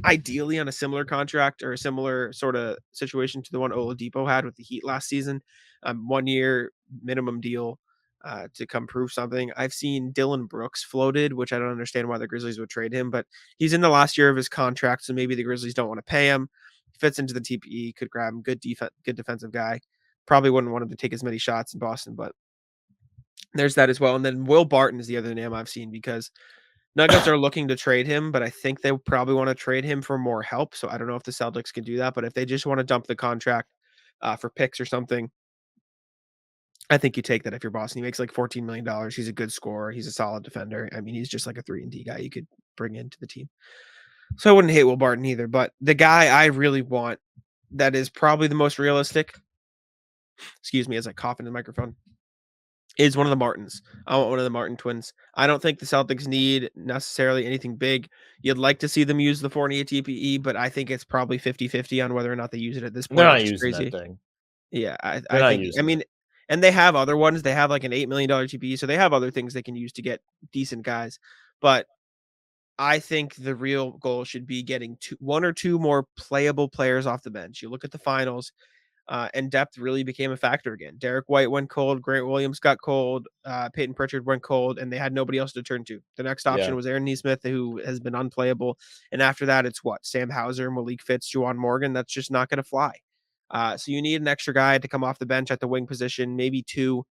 ideally on a similar contract or a similar sort of situation to the one Oladipo had with the Heat last season. 1 year minimum deal to come prove something. I've seen Dylan Brooks floated, which I don't understand why the Grizzlies would trade him, but he's in the last year of his contract, so maybe the Grizzlies don't want to pay him. He fits into the TPE, could grab him, good defensive guy. Probably wouldn't want him to take as many shots in Boston, but there's that as well. And then Will Barton is the other name I've seen because Nuggets are looking to trade him, but I think they probably want to trade him for more help. So I don't know if the Celtics can do that, but if they just want to dump the contract for picks or something, I think you take that if you're Boston. He makes like $14 million. He's a good scorer. He's a solid defender. I mean, he's just like a 3-and-D guy you could bring into the team. So I wouldn't hate Will Barton either. But the guy I really want that is probably the most realistic, excuse me, as I cough in the microphone, is one of the Martins. I want one of the Martin twins. I don't think the Celtics need necessarily anything big. You'd like to see them use the Fournier TPE, but I think it's probably 50-50 on whether or not they use it at this point. They're not which is using crazy. that thing. Yeah, I They're not think. I using mean, and they have other ones. They have like an $8 million TPE, so they have other things they can use to get decent guys. But I think the real goal should be getting one or two more playable players off the bench. You look at the finals, and depth really became a factor again. Derek White went cold, Grant Williams got cold, Peyton Pritchard went cold, and they had nobody else to turn to. The next option Yeah. was Aaron Nesmith, who has been unplayable, and after that, it's what Sam Hauser, Malik Fitz, Juwan Morgan. That's just not going to fly. So you need an extra guy to come off the bench at the wing position, maybe two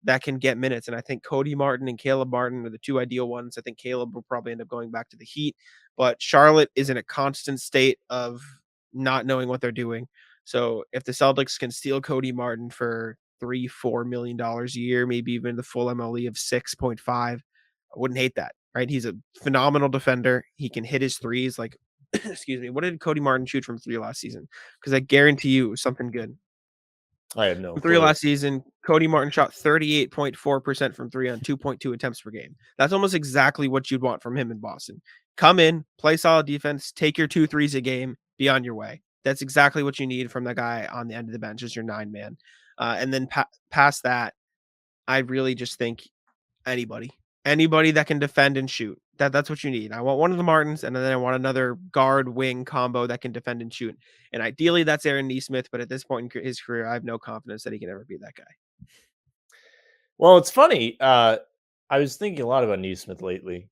that can get minutes. And I think Cody Martin and Caleb Martin are the two ideal ones. I think Caleb will probably end up going back to the Heat, but Charlotte is in a constant state of not knowing what they're doing. So if the Celtics can steal Cody Martin for $3-4 million a year, maybe even the full MLE of 6.5, I wouldn't hate that. Right? He's a phenomenal defender. He can hit his threes. Like, excuse me, what did Cody Martin shoot from three last season? Because I guarantee you it was something good. I have no From three clue. last season, Cody Martin shot 38.4% from three on 2.2 attempts per game. That's almost exactly what you'd want from him in Boston. Come in, play solid defense, take your 2 threes a game, be on your way. That's exactly what you need from the guy on the end of the bench as your 9-man. And then past that, I really just think anybody that can defend and shoot. That's what you need. I want one of the Martins, and then I want another guard wing combo that can defend and shoot. And ideally, that's Aaron Nesmith. But at this point in his career, I have no confidence that he can ever be that guy. Well, it's funny. I was thinking a lot about Neesmith lately.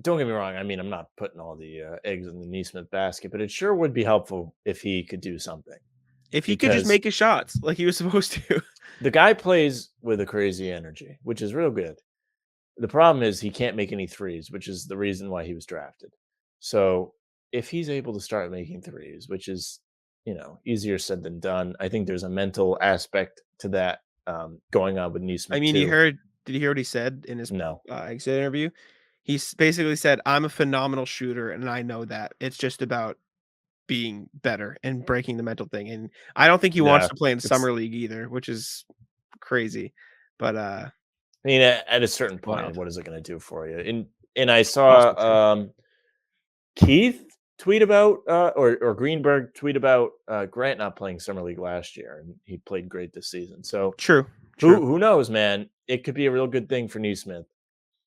Don't get me wrong. I mean, I'm not putting all the eggs in the Neesmith basket, but it sure would be helpful if he could do something. If he could just Because make his shots like he was supposed to. the guy plays with a crazy energy, which is real good. The problem is he can't make any threes, which is the reason why he was drafted. So if he's able to start making threes, which is, easier said than done, I think there's a mental aspect to that going on with I Neesmith mean, too. did you hear what he said in his No. exit interview? He basically said, "I'm a phenomenal shooter, and I know that. It's just about being better and breaking the mental thing." And I don't think he wants Yeah. to play in It's, summer league either, which is crazy. But I mean, at a certain point, wild. what is it going to do for you? And I Also true. saw Keith tweet about or Greenberg tweet about Grant not playing summer league last year, and he played great this season. So True. who knows, man? It could be a real good thing for Neesmith,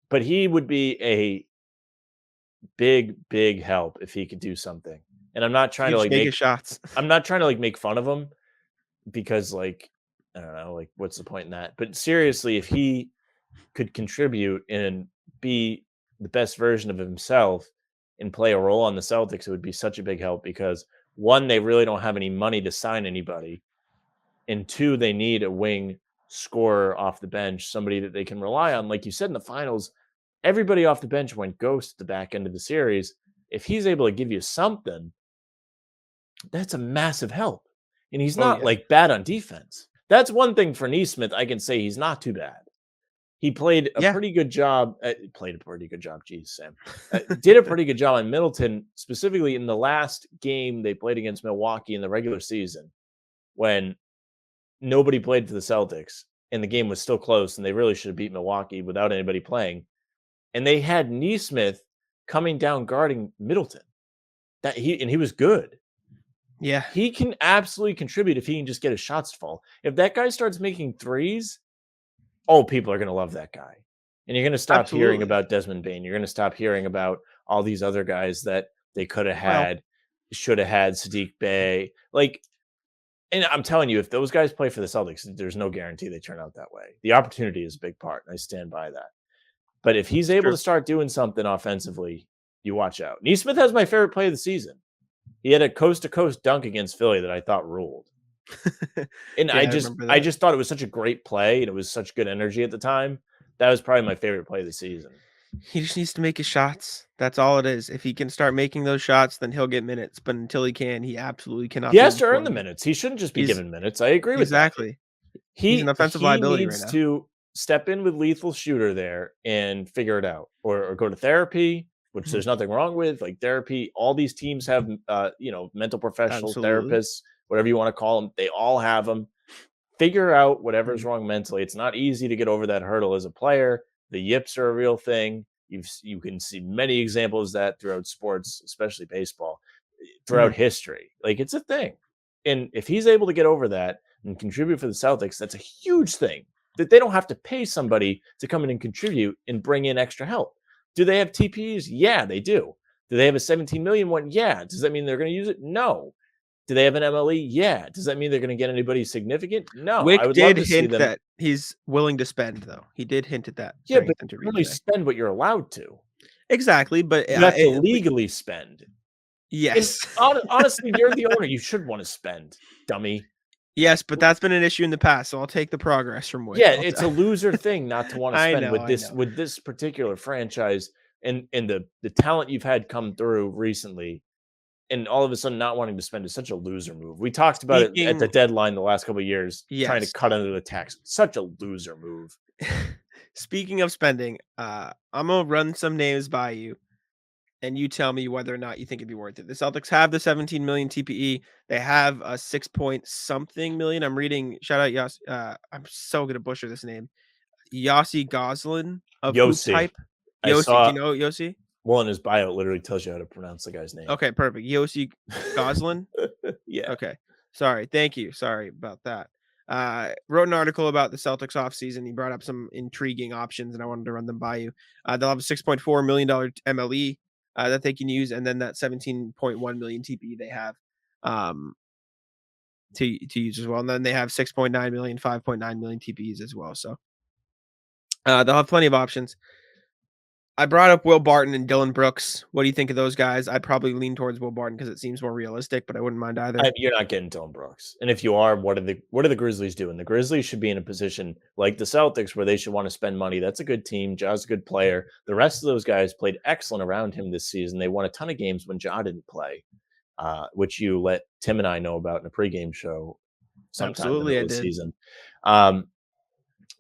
but he would be a big help if he could do something. And I'm not trying He to just like make his shots. I'm not trying to like make fun of him because like I don't know, like what's the point in that? But seriously, if he could contribute and be the best version of himself and play a role on the Celtics, it would be such a big help because one, they really don't have any money to sign anybody, and two, they need a wing scorer off the bench, somebody that they can rely on. Like you said in the finals, everybody off the bench went ghost at the back end of the series. If he's able to give you something, that's a massive help. And he's Oh, not yeah. like bad on defense. That's one thing for Neesmith. I can say he's not too bad. He played a Yeah. pretty good job. Played a pretty good job. Jeez, Sam. Did a pretty good job on Middleton, specifically in the last game they played against Milwaukee in the regular season when nobody played for the Celtics and the game was still close and they really should have beat Milwaukee without anybody playing. And they had Neesmith coming down guarding Middleton. He was good. Yeah. He can absolutely contribute if he can just get his shots to fall. If that guy starts making threes, people are going to love that guy. And you're going to stop hearing Absolutely. about Desmond Bain. You're going to stop hearing about all these other guys that they could have Well- had, should have had, Sadiq Bey. Like, and I'm telling you, if those guys play for the Celtics, there's no guarantee they turn out that way. The opportunity is a big part, and I stand by that. But if he's able true. to start doing something offensively, you watch out. Neesmith has my favorite play of the season. He had a coast-to-coast dunk against Philly that I thought ruled. And Yeah, I remember that. just thought it was such a great play, and it was such good energy at the time. That was probably my favorite play of the season. He just needs to make his shots. That's all it is. If he can start making those shots, then he'll get minutes. But until he can, he absolutely cannot. He be has on to earn floor. the minutes. He shouldn't just be He's- given minutes. I agree with that. Exactly. He's an offensive He liability needs right now. to step in with lethal shooter there and figure it out, or go to therapy, which Mhm. there's nothing wrong with. Like therapy, all these teams have, mental professionals, Absolutely. therapists, whatever you want to call them. They all have them. Figure out whatever's Mhm. wrong mentally. It's not easy to get over that hurdle as a player. The yips are a real thing. You can see many examples of that throughout sports, especially baseball, throughout history. Like it's a thing. And if he's able to get over that and contribute for the Celtics, that's a huge thing. That they don't have to pay somebody to come in and contribute and bring in extra help. Do they have TPEs? Yeah, they do. Do they have a 17 million one? Yeah. Does that mean they're going to use it? No. Do they have an MLE? Yeah. Does that mean they're going to get anybody significant? No. I Wick would love did to see hint them. that he's willing to spend, though. He did hint at that Yeah, during but his you interview can only today. spend what you're allowed to. Exactly, but You have to legally spend. And yes. honestly, you're the owner. You should want to spend, dummy. Yes, but that's been an issue in the past, so I'll take the progress from Wick. Yeah, it's a loser thing not to want to I spend know, with I this know. with this particular franchise and the talent you've had come through recently, and all of a sudden not wanting to spend is such a loser move. We talked about it at the Speaking deadline the last couple of years, trying to yes. cut under the tax. Such a loser move. Speaking of spending, I'm gonna run some names by you, and you tell me whether or not you think it'd be worth it. The Celtics have the 17 million TPE. They have a 6 point something million. I'm reading. Shout out Yos. I'm so gonna butcher this name. Yossi Goslin of Hoop Yossi. Type. I Yossi, do saw you know Yossi? well in his bio, it literally tells you how to pronounce the guy's name. Okay, perfect. Yossi Goslin. Yeah. Okay. Sorry. Thank you. Sorry about that. Wrote an article about the Celtics offseason. He brought up some intriguing options, and I wanted to run them by you. They'll have a $6.4 million MLE that they can use, and then that 17.1 million TPE they have um, to use as well. And then they have 6.9 million, 5.9 million TPEs as well. So they'll have plenty of options. I brought up Will Barton and Dylan Brooks. What do you think of those guys? I'd probably lean towards Will Barton because it seems more realistic, but I wouldn't mind either. You're not getting Dylan Brooks. And if you are, what are the Grizzlies doing? The Grizzlies should be in a position like the Celtics where they should want to spend money. That's a good team. Ja's a good player. The rest of those guys played excellent around him this season. They won a ton of games when Ja didn't play, which you let Tim and I know about in a pregame show sometime in the Absolutely, I middle of the did. season.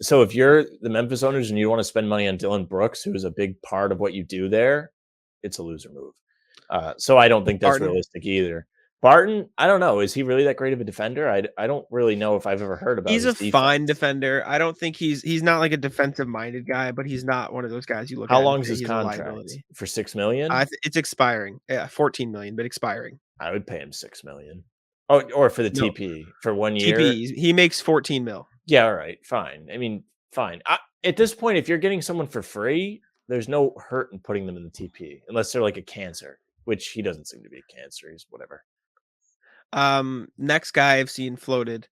So if you're the Memphis owners and you want to spend money on Dylan Brooks, who is a big part of what you do there, it's a loser move. So I don't think that's Barton? realistic either. Barton, I don't know. Is he really that great of a defender? I don't really know if I've ever heard about He's his a fine defense. defender. I don't think he's not like a defensive-minded guy, but he's not one of those guys you look How at and long is say his he's a contract? liability. For 6 million? It's expiring. Yeah, 14 million, but expiring. I would pay him 6 million. Oh, or for the No, TP for 1 year. TP. He makes 14 mil. Yeah, all right, fine. I mean, fine. At this point, if you're getting someone for free, there's no hurt in putting them in the TP unless they're like a cancer, which he doesn't seem to be a cancer. He's whatever. Next guy I've seen floated,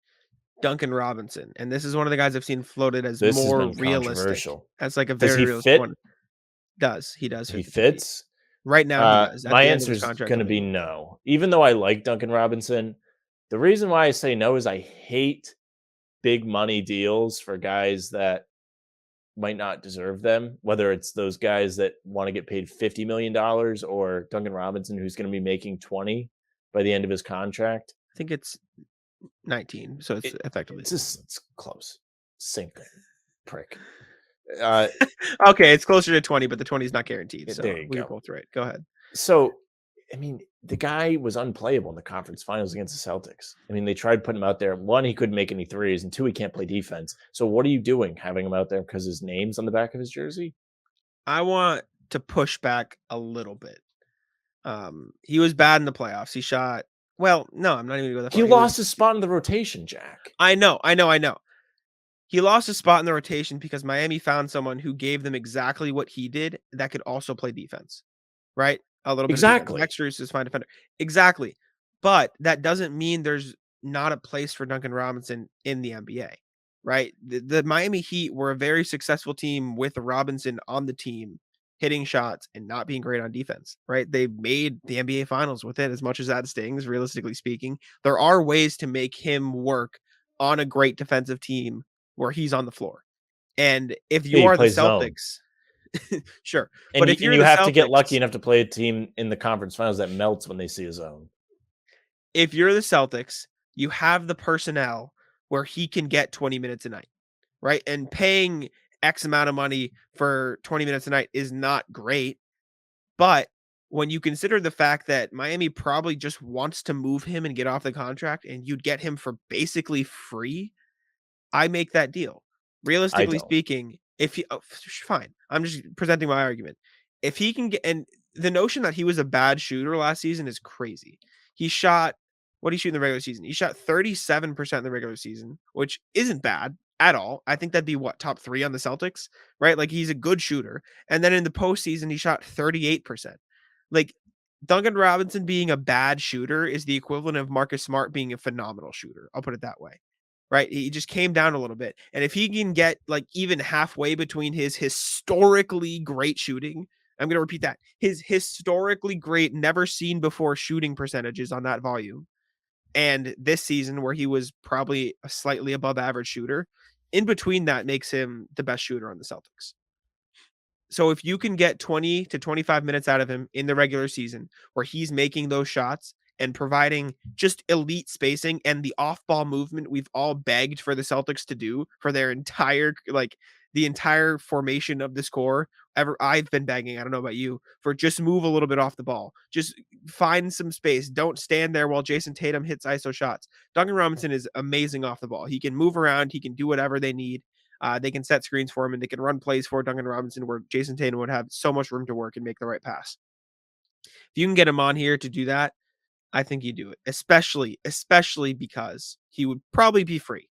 Duncan Robinson, and this is one of the guys I've seen floated as This has more been realistic. controversial. That's like a Does very he realistic fit? one. He does He fit the TP. fits. Right now, he does. At My the end of answer his is contract, going to I think be he will. no. Even though I like Duncan Robinson, the reason why I say no is I hate big money deals for guys that might not deserve them, whether it's those guys that want to get paid $50 million or Duncan Robinson, who's going to be making 20 by the end of his contract. I think it's 19, so it's effectively It's close. Same thing. Prick. okay, it's closer to 20, but the 20 is not guaranteed. So there you we go. were both right. Go ahead. So, I mean, the guy was unplayable in the conference finals against the Celtics. I mean, they tried putting him out there. One, he couldn't make any threes, and two, he can't play defense. So, what are you doing having him out there because his name's on the back of his jersey? I want to push back a little bit. He was bad in the playoffs. He shot well. No, I'm not even going to go that He far. lost his spot in the rotation, Jack. I know. He lost his spot in the rotation because Miami found someone who gave them exactly what he did that could also play defense, right? A little bit Exactly. of defense. Max Strus is fine defender. Exactly. But that doesn't mean there's not a place for Duncan Robinson in the NBA, right? The Miami Heat were a very successful team with Robinson on the team, hitting shots and not being great on defense, right? They made the NBA finals with it, as much as that stings, realistically speaking. There are ways to make him work on a great defensive team where he's on the floor. And if you are the Celtics, sure. And but if you you're have the to get lucky Celtics, enough to play a team in the conference finals that melts when they see his own. if you're the Celtics, you have the personnel where he can get 20 minutes a night, right? And paying X amount of money for 20 minutes a night is not great. But when you consider the fact that Miami probably just wants to move him and get off the contract and you'd get him for basically free, I make that deal. Realistically speaking, if he fine, I'm just presenting my argument. If he can get, and the notion that he was a bad shooter last season is crazy. He shot, what did he shoot in the regular season? He shot 37% in the regular season, which isn't bad. at all. I think that'd be what, top 3 on the Celtics, right? Like he's a good shooter. And then in the postseason, he shot 38%. Like Duncan Robinson being a bad shooter is the equivalent of Marcus Smart being a phenomenal shooter. I'll put it that way. Right? He just came down a little bit. And if he can get like even halfway between his historically great shooting, I'm going to repeat that. His historically great, never seen before shooting percentages on that volume. And this season where he was probably a slightly above average shooter, in between that makes him the best shooter on the Celtics. So if you can get 20 to 25 minutes out of him in the regular season where he's making those shots and providing just elite spacing and the off-ball movement we've all begged for the Celtics to do for their entire the entire formation of this core ever I've been begging, I don't know about you, for just move a little bit off the ball. Just find some space. Don't stand there while Jason Tatum hits ISO shots. Duncan Robinson is amazing off the ball. He can move around, he can do whatever they need. They can set screens for him and they can run plays for Duncan Robinson where Jason Tatum would have so much room to work and make the right pass. If you can get him on here to do that, I think you do it, especially because he would probably be free.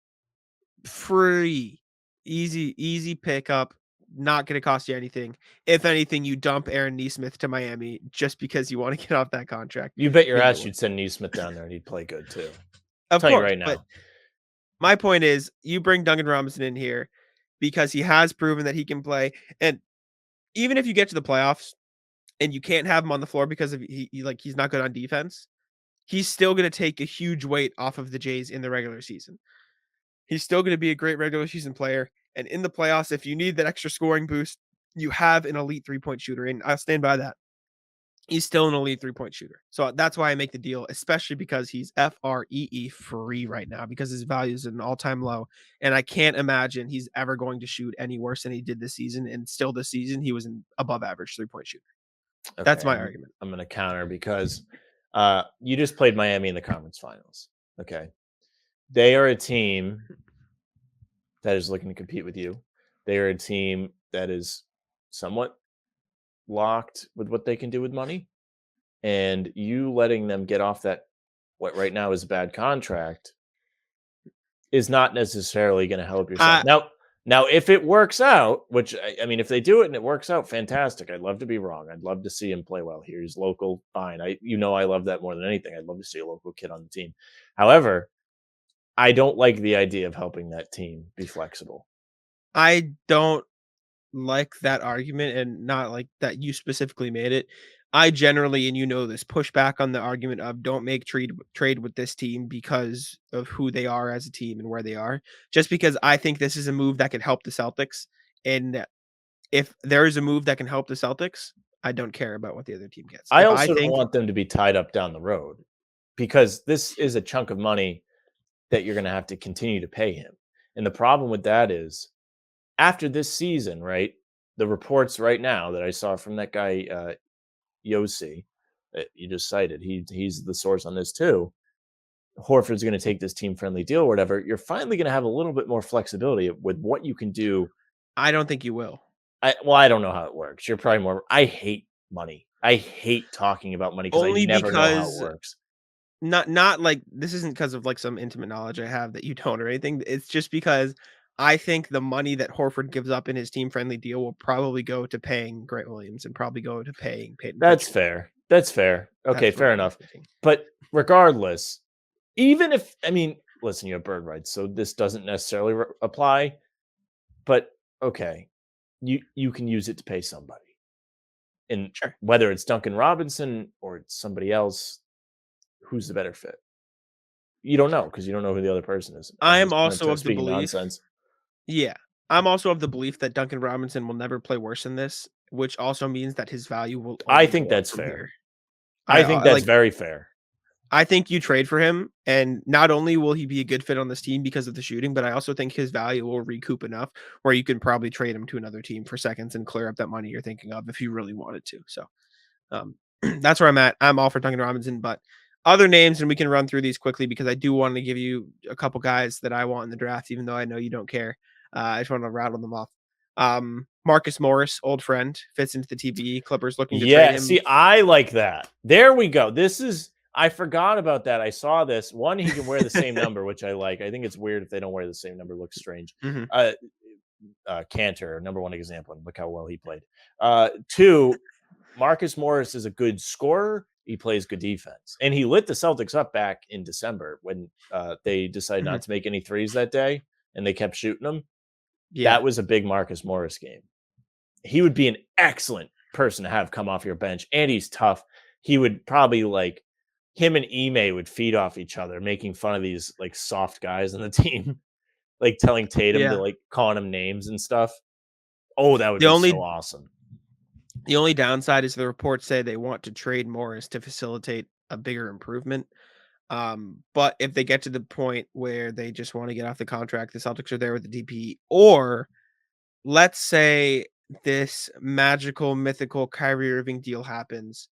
Free. Easy pickup. Not going to cost you anything. If anything, you dump Aaron Nesmith to Miami just because you want to get off that contract. You bet your Maybe ass you'd send Nesmith down there and he'd play good too. Of Tell you course, right now. but my point is you bring Duncan Robinson in here because he has proven that he can play. And even if you get to the playoffs and you can't have him on the floor because of he's not good on defense, he's still going to take a huge weight off of the Jays in the regular season. He's still going to be a great regular season player. And in the playoffs, if you need that extra scoring boost, you have an elite 3-point shooter. And I'll stand by that. He's still an elite 3-point shooter. So that's why I make the deal, especially because he's FREE free right now because his value is at an all-time low. And I can't imagine he's ever going to shoot any worse than he did this season. And still this season, he was an above average 3-point shooter. Okay, That's my argument. I'm going to counter because you just played Miami in the conference finals. Okay. They are a team that is looking to compete with you. They are a team that is somewhat locked with what they can do with money. And you letting them get off that, what right now is a bad contract, is not necessarily going to help yourself. Now, if it works out, which I mean, if they do it and it works out, fantastic. I'd love to be wrong. I'd love to see him play well here. He's local, fine. I love that more than anything. I'd love to see a local kid on the team. However, I don't like the idea of helping that team be flexible. I don't like that argument and not like that you specifically made it. I generally, and you know this, push back on the argument of don't make trade with this team because of who they are as a team and where they are. Just because I think this is a move that could help the Celtics. And if there is a move that can help the Celtics, I don't care about what the other team gets. I also don't want them to be tied up down the road because this is a chunk of money that you're going to have to continue to pay him. And the problem with that is after this season, right, the reports right now that I saw from that guy, Yossi, that you just cited, he's the source on this too. Horford's going to take this team-friendly deal or whatever. You're finally going to have a little bit more flexibility with what you can do. I don't think you will. I don't know how it works. You're probably more. I hate money. I hate talking about money because I never know how it works. Not like this isn't because of like some intimate knowledge I have that you don't or anything. It's just because I think the money that Horford gives up in his team-friendly deal will probably go to paying Grant Williams and probably go to paying Peyton That's Pritchard. fair. That's fair. Okay, That's fair enough. But regardless, even if, I mean, listen, you have bird rights, so this doesn't necessarily apply. But okay, you can use it to pay somebody. And Sure. whether it's Duncan Robinson or it's somebody else, who's the better fit? You don't know because you don't know who the other person is. I am also of the belief. Nonsense. Yeah, I'm also of the belief that Duncan Robinson will never play worse than this, which also means that his value will. I think that's fair. I think that's very fair. I think you trade for him, and not only will he be a good fit on this team because of the shooting, but I also think his value will recoup enough where you can probably trade him to another team for seconds and clear up that money you're thinking of if you really wanted to. So that's where I'm at. I'm all for Duncan Robinson, but other names, and we can run through these quickly because I do want to give you a couple guys that I want in the draft, even though I know you don't care. I just want to rattle them off. Marcus Morris, old friend, fits into the TBE. Clippers looking to trade him. See, I like that. There we go. This is, I forgot about that. I saw this. One, he can wear the same number, which I like. I think it's weird if they don't wear the same number. It looks strange. Mhm. Cantor, number one example, and look how well he played. Two, Marcus Morris is a good scorer. He plays good defense, and he lit the Celtics up back in December when they decided Mhm. not to make any threes that day, and they kept shooting them. Yeah. That was a big Marcus Morris game. He would be an excellent person to have come off your bench, and he's tough. He would probably like him and Ime would feed off each other, making fun of these like soft guys on the team, like telling Tatum to Yeah. like calling him names and stuff. Oh, that would The be so only awesome. the only downside is the reports say they want to trade Morris to facilitate a bigger improvement. But if they get to the point where they just want to get off the contract, the Celtics are there with the DP, or let's say this magical, mythical Kyrie Irving deal happens.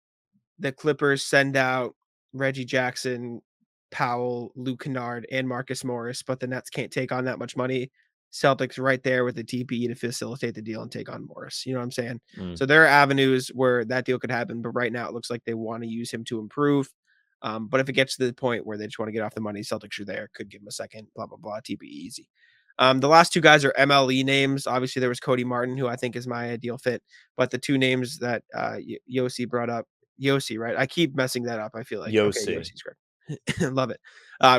The Clippers send out Reggie Jackson, Powell, Luke Kennard, and Marcus Morris, but the Nets can't take on that much money. Celtics right there with the TPE to facilitate the deal and take on Morris. You know what I'm saying? Mm. So there are avenues where that deal could happen, but right now it looks like they want to use him to improve. But if it gets to the point where they just want to get off the money, Celtics are there, could give him a second, blah, blah, blah, TPE easy. The last two guys are MLE names. Obviously, there was Cody Martin, who I think is my ideal fit, but the two names that Yossi brought up, Yossi, right? I keep messing that up. I feel like okay, Yossi. Yossi's great. Love it.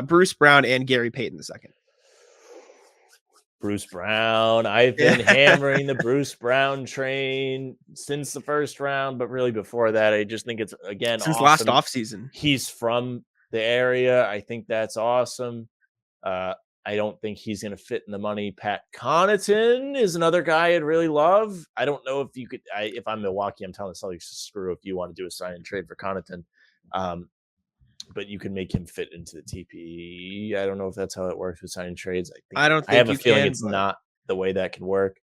Bruce Brown and Gary Payton the second. Bruce Brown. I've been hammering the Bruce Brown train since the first round, but really before that, I just think it's again Since awesome. last offseason. He's from the area. I think that's awesome. I don't think he's going to fit in the money. Pat Connaughton is another guy I'd really love. I don't know if you could. If I'm Milwaukee, I'm telling the Celtics to screw if you want to do a sign and trade for Connaughton. But you can make him fit into the TPE. I don't know if that's how it works with signing trades. I don't I have think a you feeling can, it's but not the way that can work.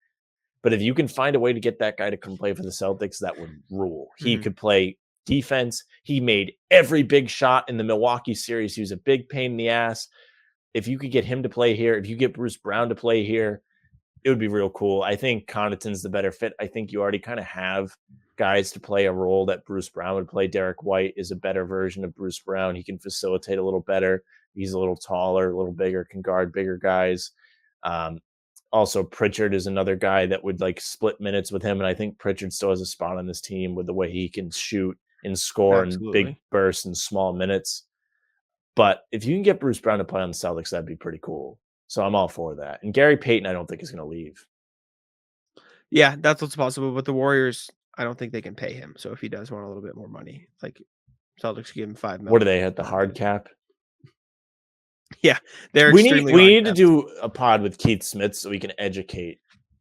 But if you can find a way to get that guy to come play for the Celtics, that would rule. He Mhm. could play defense. He made every big shot in the Milwaukee series. He was a big pain in the ass. If you could get him to play here, if you get Bruce Brown to play here, it would be real cool. I think Connaughton's the better fit. I think you already kind of have guys to play a role that Bruce Brown would play. Derek White is a better version of Bruce Brown. He can facilitate a little better. He's a little taller, a little bigger, can guard bigger guys. Also, Pritchard is another guy that would like split minutes with him. And I think Pritchard still has a spot on this team with the way he can shoot and score in big absolutely. bursts and small minutes. But if you can get Bruce Brown to play on the Celtics, that'd be pretty cool. So I'm all for that. And Gary Payton, I don't think is going to leave. Yeah, that's what's possible. But the Warriors, I don't think they can pay him. So if he does want a little bit more money, like Celtics give him $5 million. What do they hit the hard cap? Yeah, they're We extremely need to hard-capped. do a pod with Keith Smith so we can educate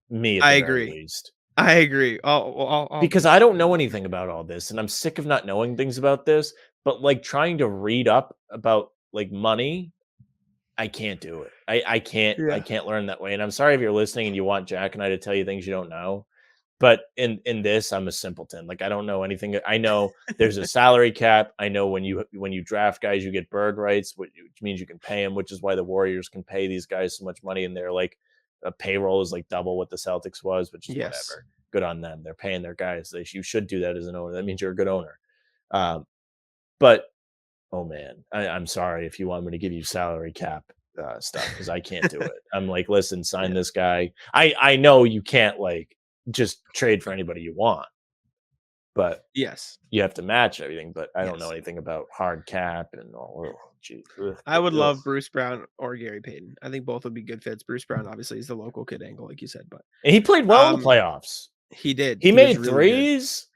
me at the I very agree. least. I agree. I'll Because I don't know anything about all this, and I'm sick of not knowing things about this. But like trying to read up about like money, I can't do it. I can't Yeah. I can't learn that way. And I'm sorry if you're listening and you want Jack and I to tell you things you don't know. But in this, I'm a simpleton. Like I don't know anything. I know there's a salary cap. I know when you draft guys, you get bird rights, which means you can pay them, which is why the Warriors can pay these guys so much money, and they're like a payroll is like double what the Celtics was, which is Yes. whatever. Good on them. They're paying their guys. You should do that as an owner. That means you're a good owner. But oh man, I'm sorry if you want me to give you salary cap stuff because I can't do it. I'm like, listen, sign this guy. I know you can't like just trade for anybody you want, but Yes. you have to match everything. But I don't know Yes. anything about hard cap and all. Oh, gee, I would love Bruce Brown or Gary Payton. I think both would be good fits. Bruce Brown obviously is the local kid angle, like you said, but And he played well in the playoffs. he did. He was made really good. threes.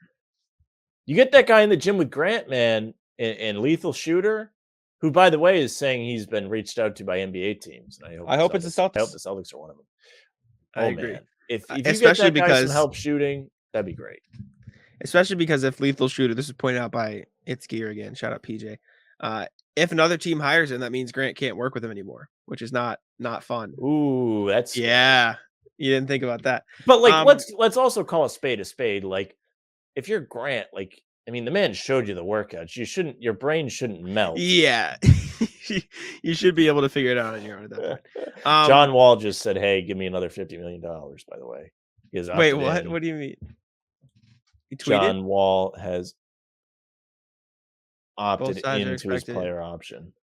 You get that guy in the gym with Grant, man, and lethal shooter, who, by the way, is saying he's been reached out to by NBA teams. And I hope it's the Celtics. I hope the Celtics are one of them. I agree. Man. If you Especially get that guy some because help shooting, that'd be great. Especially because if lethal shooter, this is pointed out by It's Gear again. Shout out PJ. If another team hires him, that means Grant can't work with him anymore, which is not fun. Ooh, that's yeah. You didn't think about that. But like, let's also call a spade a spade. Like, if you're Grant, like, I mean, the man showed you the workouts. Your brain shouldn't melt. Yeah. You should be able to figure it out on your own at that point. John Wall just said, "Hey, give me another $50 million." By the way, wait, what? What do you mean? He tweeted? John Wall has opted Both sides are into his expected. player option.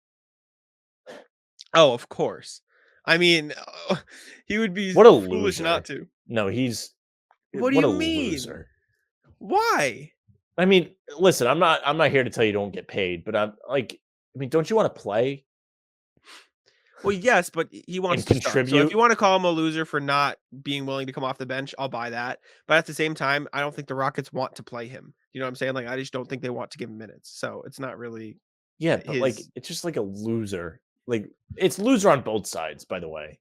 Oh, of course. I mean, he would be What a foolish not loser. to. No, What do what you a mean? loser. Why? I mean, listen, I'm not here to tell you don't get paid, but I'm like, I mean, don't you want to play Well, yes, but he wants and to start. So if contribute? you want to call him a loser for not being willing to come off the bench, I'll buy that. But at the same time, I don't think the Rockets want to play him. You know what I'm saying? Like, I just don't think they want to give him minutes. So it's not really Yeah, but like his. it's just like a loser. Like it's loser on both sides, by the way.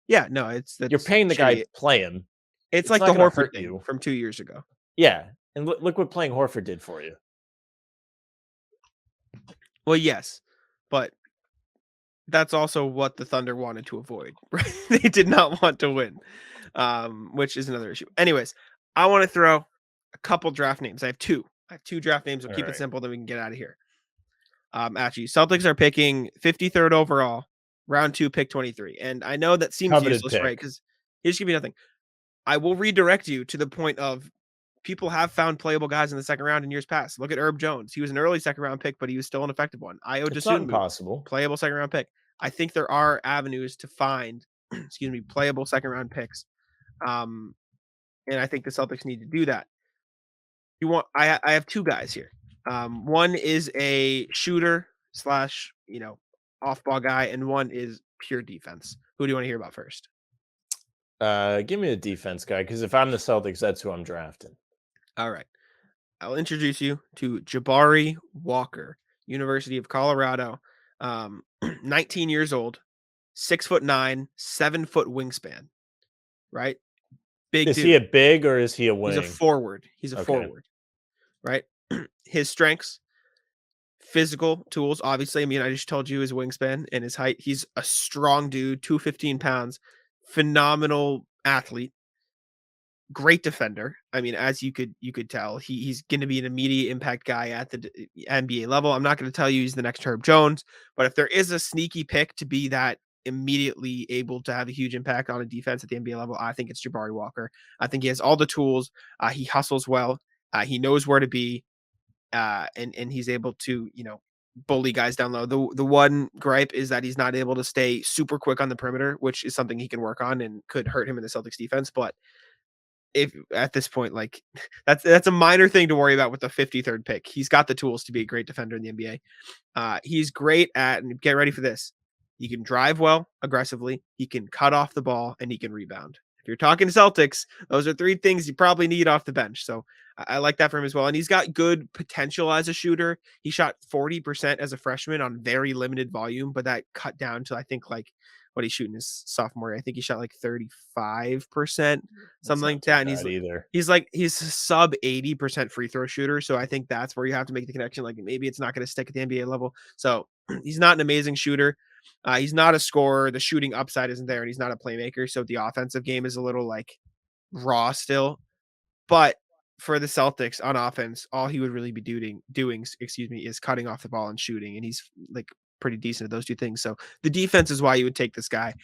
Yeah, no, You're that's paying the guy shitty. to play him. It's It's like not the going to Horford hurt thing you. from 2 years ago. Yeah, and look what playing Horford did for you. Well, yes, but that's also what the Thunder wanted to avoid. Right? They did not want to win, which is another issue. Anyways, I want to throw a couple draft names. I have two. I have two draft names. We'll All keep it right. simple, then we can get out of here. Actually, Celtics are picking 53rd overall, round 2, pick 23. And I know that seems Coveted useless, right? pick. Because here's gonna be nothing. I will redirect you to the point of people have found playable guys in the second round in years past. Look at Herb Jones. He was an early second round pick, but he was still an effective one. Io It's not DeSunmu, impossible. playable second round pick. I think there are avenues to find, excuse me, playable second round picks. Um, and I think the Celtics need to do that. You want? I have two guys here. One is a shooter slash off ball guy, and one is pure defense. Who do you want to hear about first? Give me a defense guy because if I'm the Celtics, that's who I'm drafting. All right. I'll introduce you to Jabari Walker, University of Colorado. 19 years old, 6'9", 7-foot wingspan. Right, big Is dude. he a big or is he a wing? He's a forward. He's a Okay. forward. Right. His strengths, physical tools. Obviously, I mean, I just told you his wingspan and his height. He's a strong dude, 215 pounds, phenomenal athlete. Great defender. I mean, as you could tell, he's going to be an immediate impact guy at the NBA level. I'm not going to tell you he's the next Herb Jones, but if there is a sneaky pick to be that immediately able to have a huge impact on a defense at the NBA level, I think it's Jabari Walker. I think he has all the tools. He hustles well. He knows where to be, and he's able to bully guys down low. The one gripe is that he's not able to stay super quick on the perimeter, which is something he can work on and could hurt him in the Celtics defense, but if at this point, like that's a minor thing to worry about with the 53rd pick. He's got the tools to be a great defender in the NBA. He's great at, and get ready for this. He can drive well aggressively. He can cut off the ball and he can rebound. If you're talking Celtics, those are three things you probably need off the bench. So I like that for him as well. And he's got good potential as a shooter. He shot 40% as a freshman on very limited volume, but that cut down to, I think, like what he's shooting his sophomore. I think he shot like 35%, something like that. And he's a sub 80% free throw shooter. So I think that's where you have to make the connection. Like maybe it's not going to stick at the NBA level. So he's not an amazing shooter. He's not a scorer. The shooting upside isn't there, and he's not a playmaker. So the offensive game is a little like raw still. But for the Celtics on offense, all he would really be doing, is cutting off the ball and shooting, and he's like pretty decent at those two things. So the defense is why you would take this guy.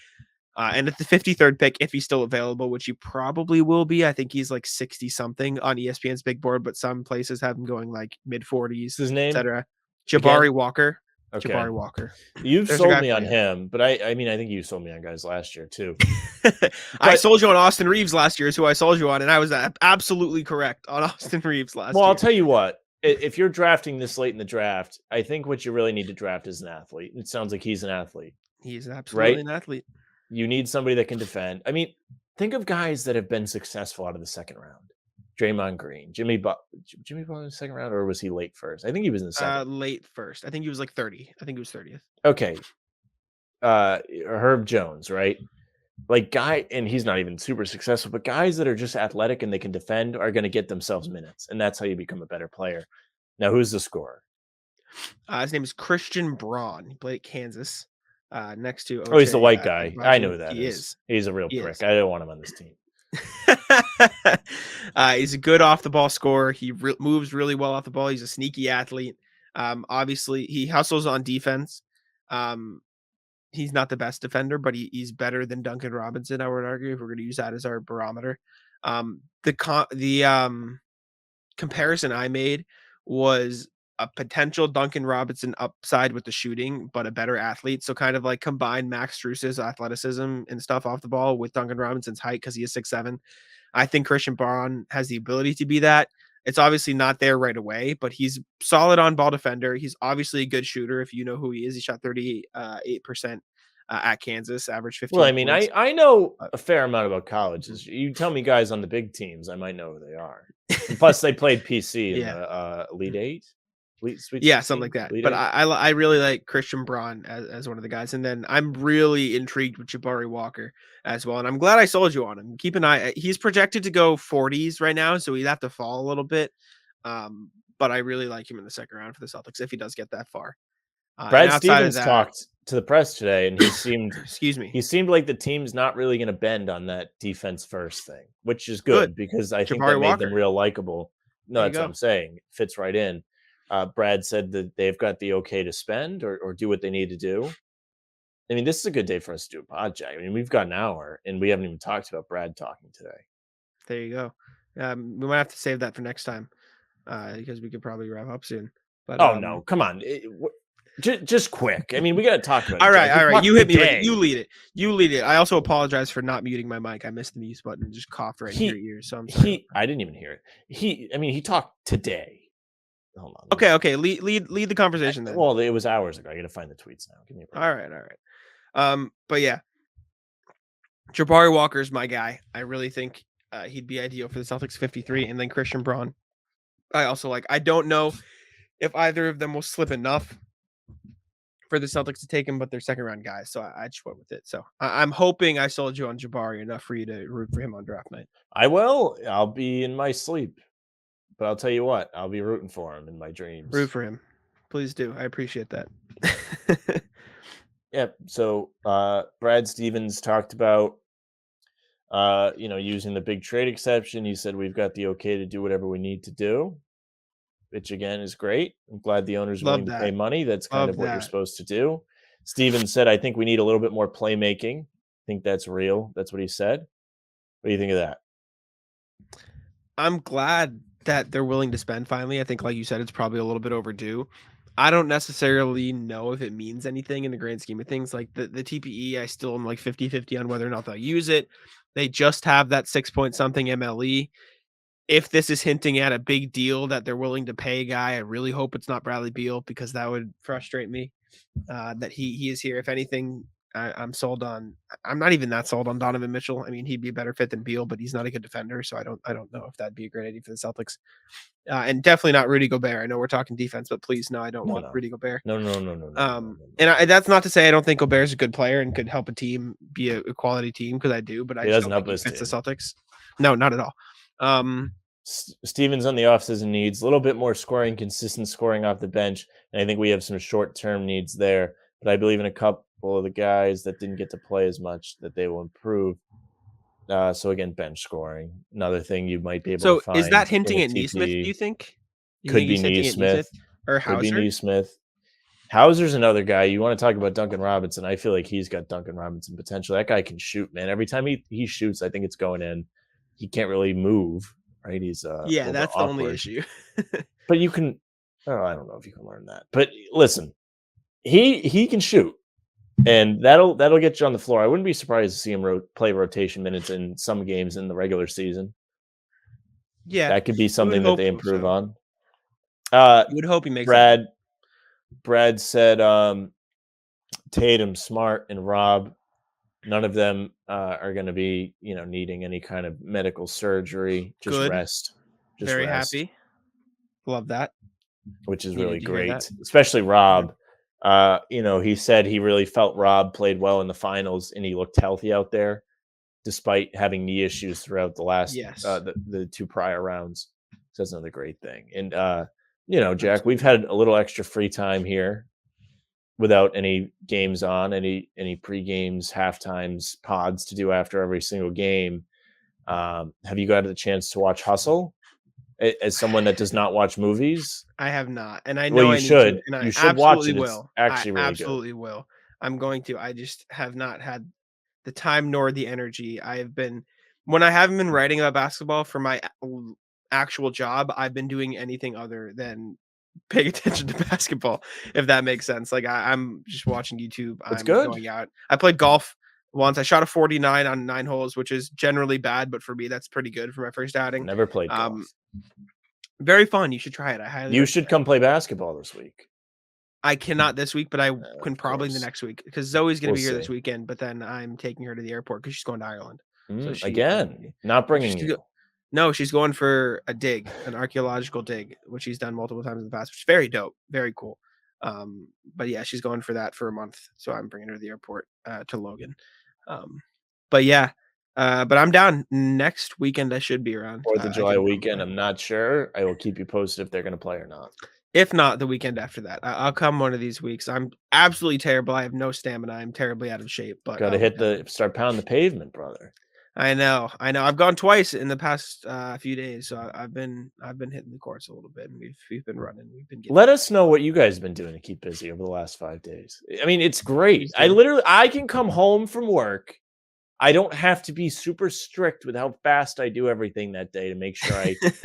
And at the 53rd pick, if he's still available, which he probably will be, I think he's like 60 something on ESPN's big board, but some places have him going like mid 40s, His name, etc. Jabari Walker. Okay. Jabari Walker. You've sold me on him, but I mean, I think you sold me on guys last year too. I sold you on Austin Reeves last year is who I sold you on, and I was absolutely correct on Austin Reeves last year. Well, I'll tell you what, if you're drafting this late in the draft, I think what you really need to draft is an athlete. It sounds like he's an athlete. He's absolutely an athlete. You need somebody that can defend. I mean, think of guys that have been successful out of the second round. Draymond Green, Jimmy Butler in the second round, or was he late first? I think he was in the second. Late first. I think he was like 30. I think he was 30th. Okay. Herb Jones, right? Like and he's not even super successful, but guys that are just athletic and they can defend are going to get themselves minutes, and that's how you become a better player. Now, who's the scorer? His name is Christian Braun. He played at Kansas. Next to Ochai, he's the white guy. I know who that is. He's a real prick. I don't want him on this team. He's a good off the ball scorer. He moves really well off the ball. He's a sneaky athlete. Obviously, he hustles on defense. He's not the best defender, but he's better than Duncan Robinson, I would argue, if we're going to use that as our barometer. The comparison I made was a potential Duncan Robinson upside with the shooting, but a better athlete. So kind of like combine Max Strus's athleticism and stuff off the ball with Duncan Robinson's height because he is 6'7". I think Christian Braun has the ability to be that. It's obviously not there right away, but he's solid on ball defender. He's obviously a good shooter. If you know who he is, he shot 38% at Kansas, averaged Well, 15 I mean, points. I know Uh, a fair amount about colleges. You tell me guys on the big teams, I might know who they are. And plus, they played PC in yeah. the Elite Eight, Sweet Yeah, something 16, like that. Elite But Eight. I really like Christian Braun as one of the guys, and then I'm really intrigued with Jabari Walker as well, and I'm glad I sold you on him. Keep an eye. He's projected to go 40s right now, so he'd have to fall a little bit. But I really like him in the second round for the Celtics if he does get that far. And Brad outside of Stevens that, talked to the press today, and he seemed excuse me, like the team's not really going to bend on that defense first thing, which is good. good because I think that Jabari made them Walker. real likable. No, There you that's what go. I'm saying. It fits right in. Brad said that they've got the okay to spend or do what they need to do. I mean, this is a good day for us to do a podcast. I mean, we've got an hour, and we haven't even talked about Brad talking today. There you go. We might have to save that for next time because we could probably wrap up soon. But Oh no, come on. Just quick. I mean, we got to talk about it. all Jack. right. We You hit me with today. it. You lead it. I also apologize for not muting my mic. I missed the mute button and just coughed right in your ears. So I'm sorry. I didn't even hear it. He talked today. Hold on. Okay. Lead the conversation then. Well, it was hours ago. I got to find the tweets now. Give me a break. All right. But yeah, Jabari Walker's my guy. I really think he'd be ideal for the Celtics 53, and then Christian Braun. I also like. I don't know if either of them will slip enough for the Celtics to take him, but they're second round guys, so I just went with it. So I'm hoping I sold you on Jabari enough for you to root for him on draft night. I will. I'll be in my sleep, but I'll tell you what. I'll be rooting for him in my dreams. Root for him, please do. I appreciate that. Yep. So Brad Stevens talked about using the big trade exception. He said we've got the okay to do whatever we need to do, which again is great. I'm glad the owner's Love willing to pay that. money. That's kind Love of what you're that. supposed to do. Stevens said, I think we need a little bit more playmaking. I think that's real. That's what he said. What do you think of that? I'm glad that they're willing to spend finally. I think, like you said, it's probably a little bit overdue. I don't necessarily know if it means anything in the grand scheme of things. Like the TPE, I still am like 50-50 on whether or not they'll use it. They just have that 6 point something MLE. If this is hinting at a big deal that they're willing to pay a guy, I really hope it's not Bradley Beal because that would frustrate me. That he is here. If anything, I'm sold on. I'm not even that sold on Donovan Mitchell. I mean, he'd be a better fit than Beal, but he's not a good defender, so I don't know if that'd be a great idea for the Celtics. And definitely not Rudy Gobert. I know we're talking defense, but please, no, I don't want Rudy Gobert. No. And that's not to say I don't think Gobert's a good player and could help a team be a quality team because I do, but I He just doesn't don't help think he his fits the team. Celtics. No, not at all. Stevens on the offseason needs a little bit more scoring, consistent scoring off the bench, and I think we have some short-term needs there. But I believe in a couple of the guys that didn't get to play as much that they will improve. So again, bench scoring, another thing you might be able So to find. is that hinting in a at Neesmith, do you TPE. think? Could be he's hinting at Neesmith. or Could be Hauser? Neesmith. Hauser's another guy. You want to talk about Duncan Robinson? I feel like he's got Duncan Robinson potential. That guy can shoot, man. Every time he shoots, I think it's going in. He can't really move, right? He's Yeah, that's the only issue. But you can. Oh, I don't know if you can learn that. But listen, he can shoot, and that'll get you on the floor. I wouldn't be surprised to see him play rotation minutes in some games in the regular season. Yeah, That could be something that they improve on. You would hope he makes that. Brad said Tatum, Smart, and Rob, none of them are going to be, needing any kind of medical surgery. Just Good. rest. Just Very rest. happy. Love that. Which is Needed really to hear that. great, especially Rob. He said he really felt Rob played well in the finals and he looked healthy out there, despite having knee issues throughout the last the two prior rounds. So that's another great thing. And Jack, we've had a little extra free time here without any games on, any pre-games, halftimes, pods to do after every single game. Have you got the chance to watch Hustle? As someone that does not watch movies, I have not, and I know you I should. need to, and I You should watch absolutely it. will. It's actually really absolutely will. I'm going to. I just have not had the time nor the energy. When I haven't been writing about basketball for my actual job, I've been doing anything other than paying attention to basketball, if that makes sense. Like I'm just watching YouTube. It's I'm good. going out. I played golf once. I shot a 49 on 9 holes, which is generally bad, but for me, that's pretty good for my first outing. Never played golf. Very fun. You should try it. I highly You recommend should come play basketball this week. I cannot this week, but I can Of probably the course. next week because Zoe's going to We'll be here this see. weekend. But then I'm taking her to the airport because she's going to Ireland. So she Again, not bringing she's you. no, she's going for a dig, an archaeological dig, which she's done multiple times in the past, which is very dope, very cool. But yeah, she's going for that for a month, so I'm bringing her to the airport to Logan. But yeah, but I'm down next weekend. I should be around. 4th of I July can come weekend. by. I'm not sure. I will keep you posted if they're going to play or not. If not, the weekend after that. I'll come one of these weeks. I'm absolutely terrible. I have no stamina. I'm terribly out of shape. But Got to start pounding the pavement, brother. I know. I've gone twice in the past few days, so I've been hitting the courts a little bit, and we've been running. We've been getting. Let us know what you guys have been doing to keep busy over the last 5 days. I mean, it's great. Please do. I can come home from work. I don't have to be super strict with how fast I do everything that day to make sure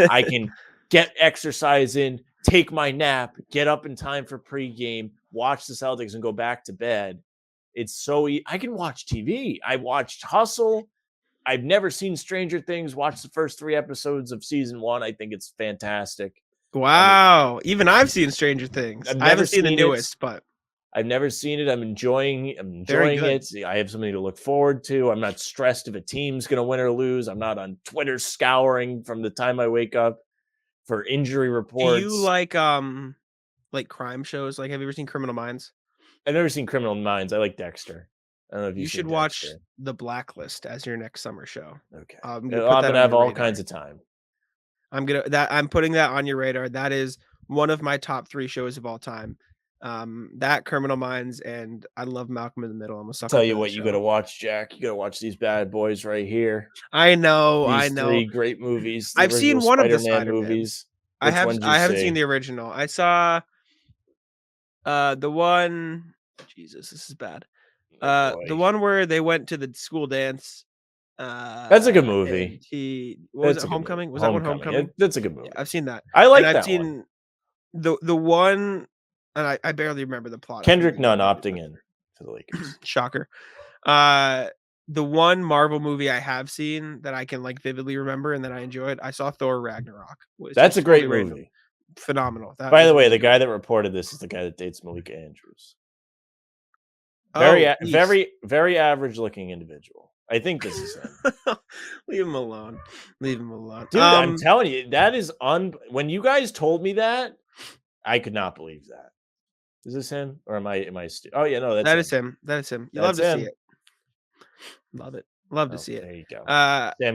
I can get exercise in, take my nap, get up in time for pregame, watch the Celtics, and go back to bed. It's so I can watch TV. I watched Hustle. I've never seen Stranger Things. Watched the first 3 episodes of season 1. I think it's fantastic. Wow. Even I've seen Stranger Things. I haven't seen the newest, but I've never seen it. I'm enjoying Very good. it. I have something to look forward to. I'm not stressed if a team's going to win or lose. I'm not on Twitter scouring from the time I wake up for injury do reports. you like crime shows? Like, have you ever seen Criminal Minds? I've never seen Criminal Minds. I like Dexter. I don't know if You you've should seen watch Dexter. The Blacklist as your next summer show. Okay. I'm I'm gonna put that going to on have your all radar. kinds of time. I'm putting that on your radar. That is one of my top 3 shows of all time. That Criminal Minds, and I love Malcolm in the Middle. I'm a sucker. Tell you for what, that you show. got to watch, Jack. You got to watch these bad boys right here. I know. These 3 great movies. The I've seen original one of the Spider-Man Spider-Man movies. I Which one did you haven't see? seen the original. I saw the one. Jesus, this is bad. Oh, The boy. one where they went to the school dance. That's a good movie. What was That's it? a good movie. Homecoming? Was that one Homecoming? That's a good movie. Yeah, I've seen that. I like And I've that one. seen the one, and I barely remember the plot. Kendrick Nunn opting in to the Lakers. Shocker. The one Marvel movie I have seen that I can like vividly remember and that I enjoyed, I saw Thor Ragnarok. That's a great movie. Phenomenal. By the way, the guy that reported this is the guy that dates Malika Andrews. Very average looking individual. I think this is him. Leave him alone. Leave him alone. Dude, I'm telling you, that is when you guys told me that, I could not believe that. Is this him? Or am I oh yeah, no, that is him. That is him. You love to see it. Love it. Love to see it. There you go.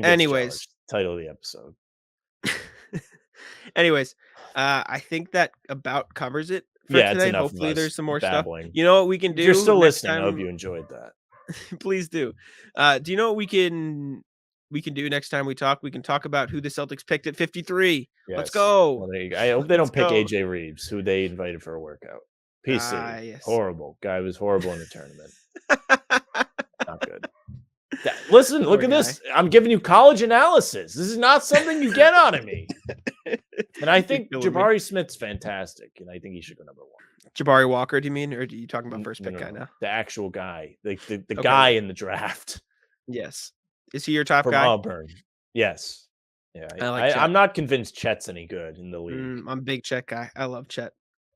Anyways. Title of the episode. Anyways, I think that about covers it for today. It's enough. Hopefully there's some more babbling. stuff. You know what we can do? If you're still next listening, time? I hope you enjoyed that. Please do. Do you know what we can do next time we talk? We can talk about who the Celtics picked at 53. Yes. Let's go. Well, there you go. I hope they don't pick AJ Reeves, who they invited for a workout. PC. Yes. Horrible. Guy was horrible in the tournament. Not good. Listen, look at this. I'm giving you college analysis. This is not something you get out of me. And I think Jabari Smith's fantastic, and I think he should go number 1. Jabari Walker, do you mean? Or are you talking about first pick guy now? The actual guy. The guy in the draft. Yes. Is he your top From guy? Auburn. Yes. Yeah. I'm not convinced Chet's any good in the league. I'm a big Chet guy. I love Chet.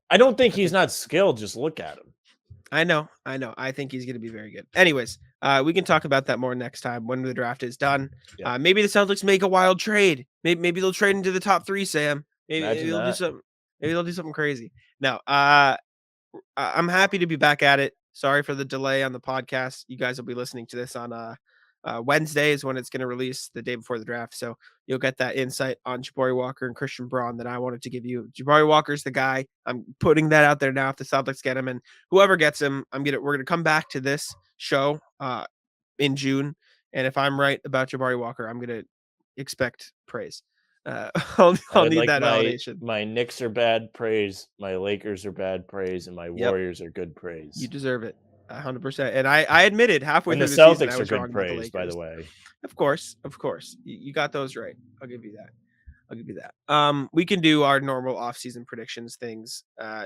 I don't think he's not skilled. Just look at him. I know. I think he's going to be very good. Anyways, we can talk about that more next time when the draft is done. Yeah. Maybe the Celtics make a wild trade. Maybe they'll trade into the top 3, Sam. Maybe they'll do something. Maybe they'll do something crazy. No, I'm happy to be back at it. Sorry for the delay on the podcast. You guys will be listening to this on Wednesday is when it's going to release, the day before the draft. So you'll get that insight on Jabari Walker and Christian Braun that I wanted to give you. Jabari Walker's the guy. I'm putting that out there now. If the Celtics get him, and whoever gets him, we're gonna come back to this show in June. And if I'm right about Jabari Walker, I'm gonna expect praise. I'll need that validation. My Knicks are bad praise, my Lakers are bad praise, and my Warriors are good praise. You deserve it. 100%. And I admitted halfway through the season, Celtics are good praise, by the way. Of course. You got those right. I'll give you that. I'll give you that. We can do our normal off-season predictions things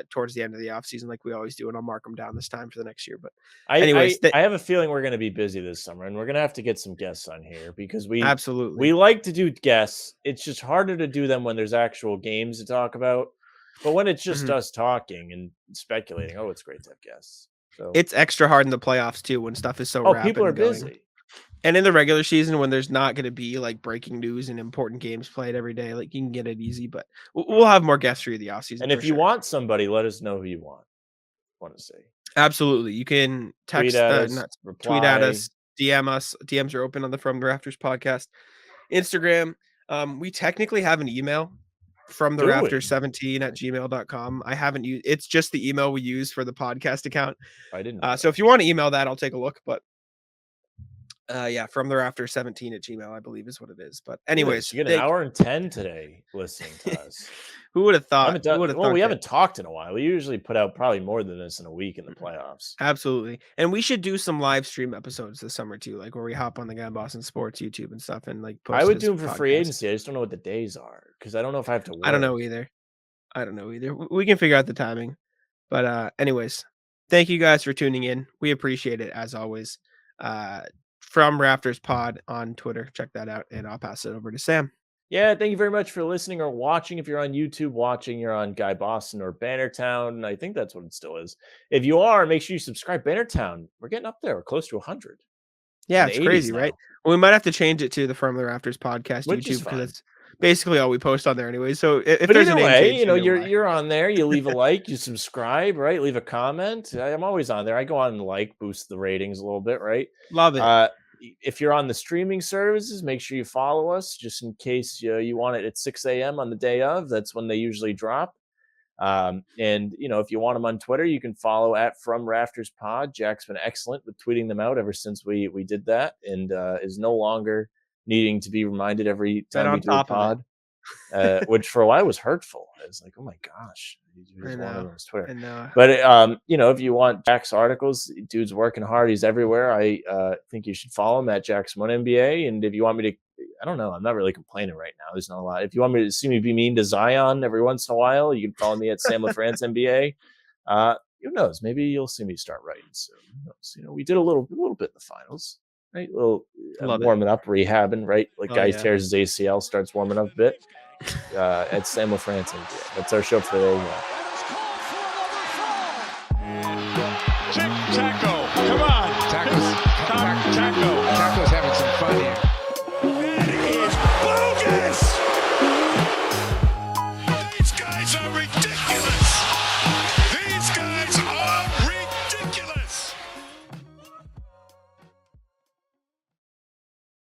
towards the end of the off-season like we always do, and I'll mark them down this time for the next year. But anyways, I have a feeling we're going to be busy this summer, and we're going to have to get some guests on here because we absolutely. like to do guests. It's just harder to do them when there's actual games to talk about. But when it's just us talking and speculating, it's great to have guests. So It's extra hard in the playoffs too when stuff is so rapid people are and going. busy. And in the regular season, when there's not going to be like breaking news and important games played every day, like you can get it easy. But we'll have more guests for you the offseason. And if you want somebody, let us know who you want to see. Absolutely, you can text, tweet at us, DM us. DMs are open on the From the Rafters podcast, Instagram. We technically have an email, from the Rafters17@gmail.com. I haven't used. It's just the email we use for the podcast account. I didn't. So if you want to email that, I'll take a look. But yeah, from the Rafters17@gmail, I believe is what it is. But anyways, you get an hour and 10 today listening to us. Who would have thought? We haven't talked in a while. We usually put out probably more than this in a week in the playoffs. Absolutely. And we should do some live stream episodes this summer too, like where we hop on the guy Boston Sports YouTube and stuff and like post. I would do them for free agency. I just don't know what the days are because I don't know if I have to work. I don't know either. We can figure out the timing. But anyways, thank you guys for tuning in. We appreciate it as always. From Rafters Pod on Twitter. Check that out. And I'll pass it over to Sam. Yeah, thank you very much for listening or watching. If you're on YouTube watching, you're on Guy Boston or Bannertown. I think that's what it still is. If you are, make sure you subscribe. Bannertown, we're getting up there. We're close to 100. Yeah, it's crazy, right? Well, we might have to change it to the From the Rafters podcast YouTube because it's basically all we post on there anyway. So if there's a name change, you're on there. You leave a like, you subscribe, right? Leave a comment. I'm always on there. I go on and boost the ratings a little bit, right? Love it. If you're on the streaming services, make sure you follow us just in case you want it at 6 a.m. on the day of. That's when they usually drop. And if you want them on Twitter, you can follow at From Rafters Pod. Jack's been excellent with tweeting them out ever since we did that, and is no longer needing to be reminded every time we do a pod. Which for a while was hurtful. I was like, oh my gosh, I know. But if you want Jack's articles, dude's working hard. He's everywhere. I think you should follow him at Jack's One NBA. And if you want me to, I don't know, I'm not really complaining right now. There's not a lot. If you want me to see me be mean to Zion every once in a while, you can follow me at Sam LaFrance NBA. Who knows? Maybe you'll see me start writing soon. Who knows? We did a little bit in the finals. Right, a little warming up, rehabbing, right? Like tears his ACL, starts warming up a bit. At Sam LaFrance. That's our show for today. Tic-tac-toe.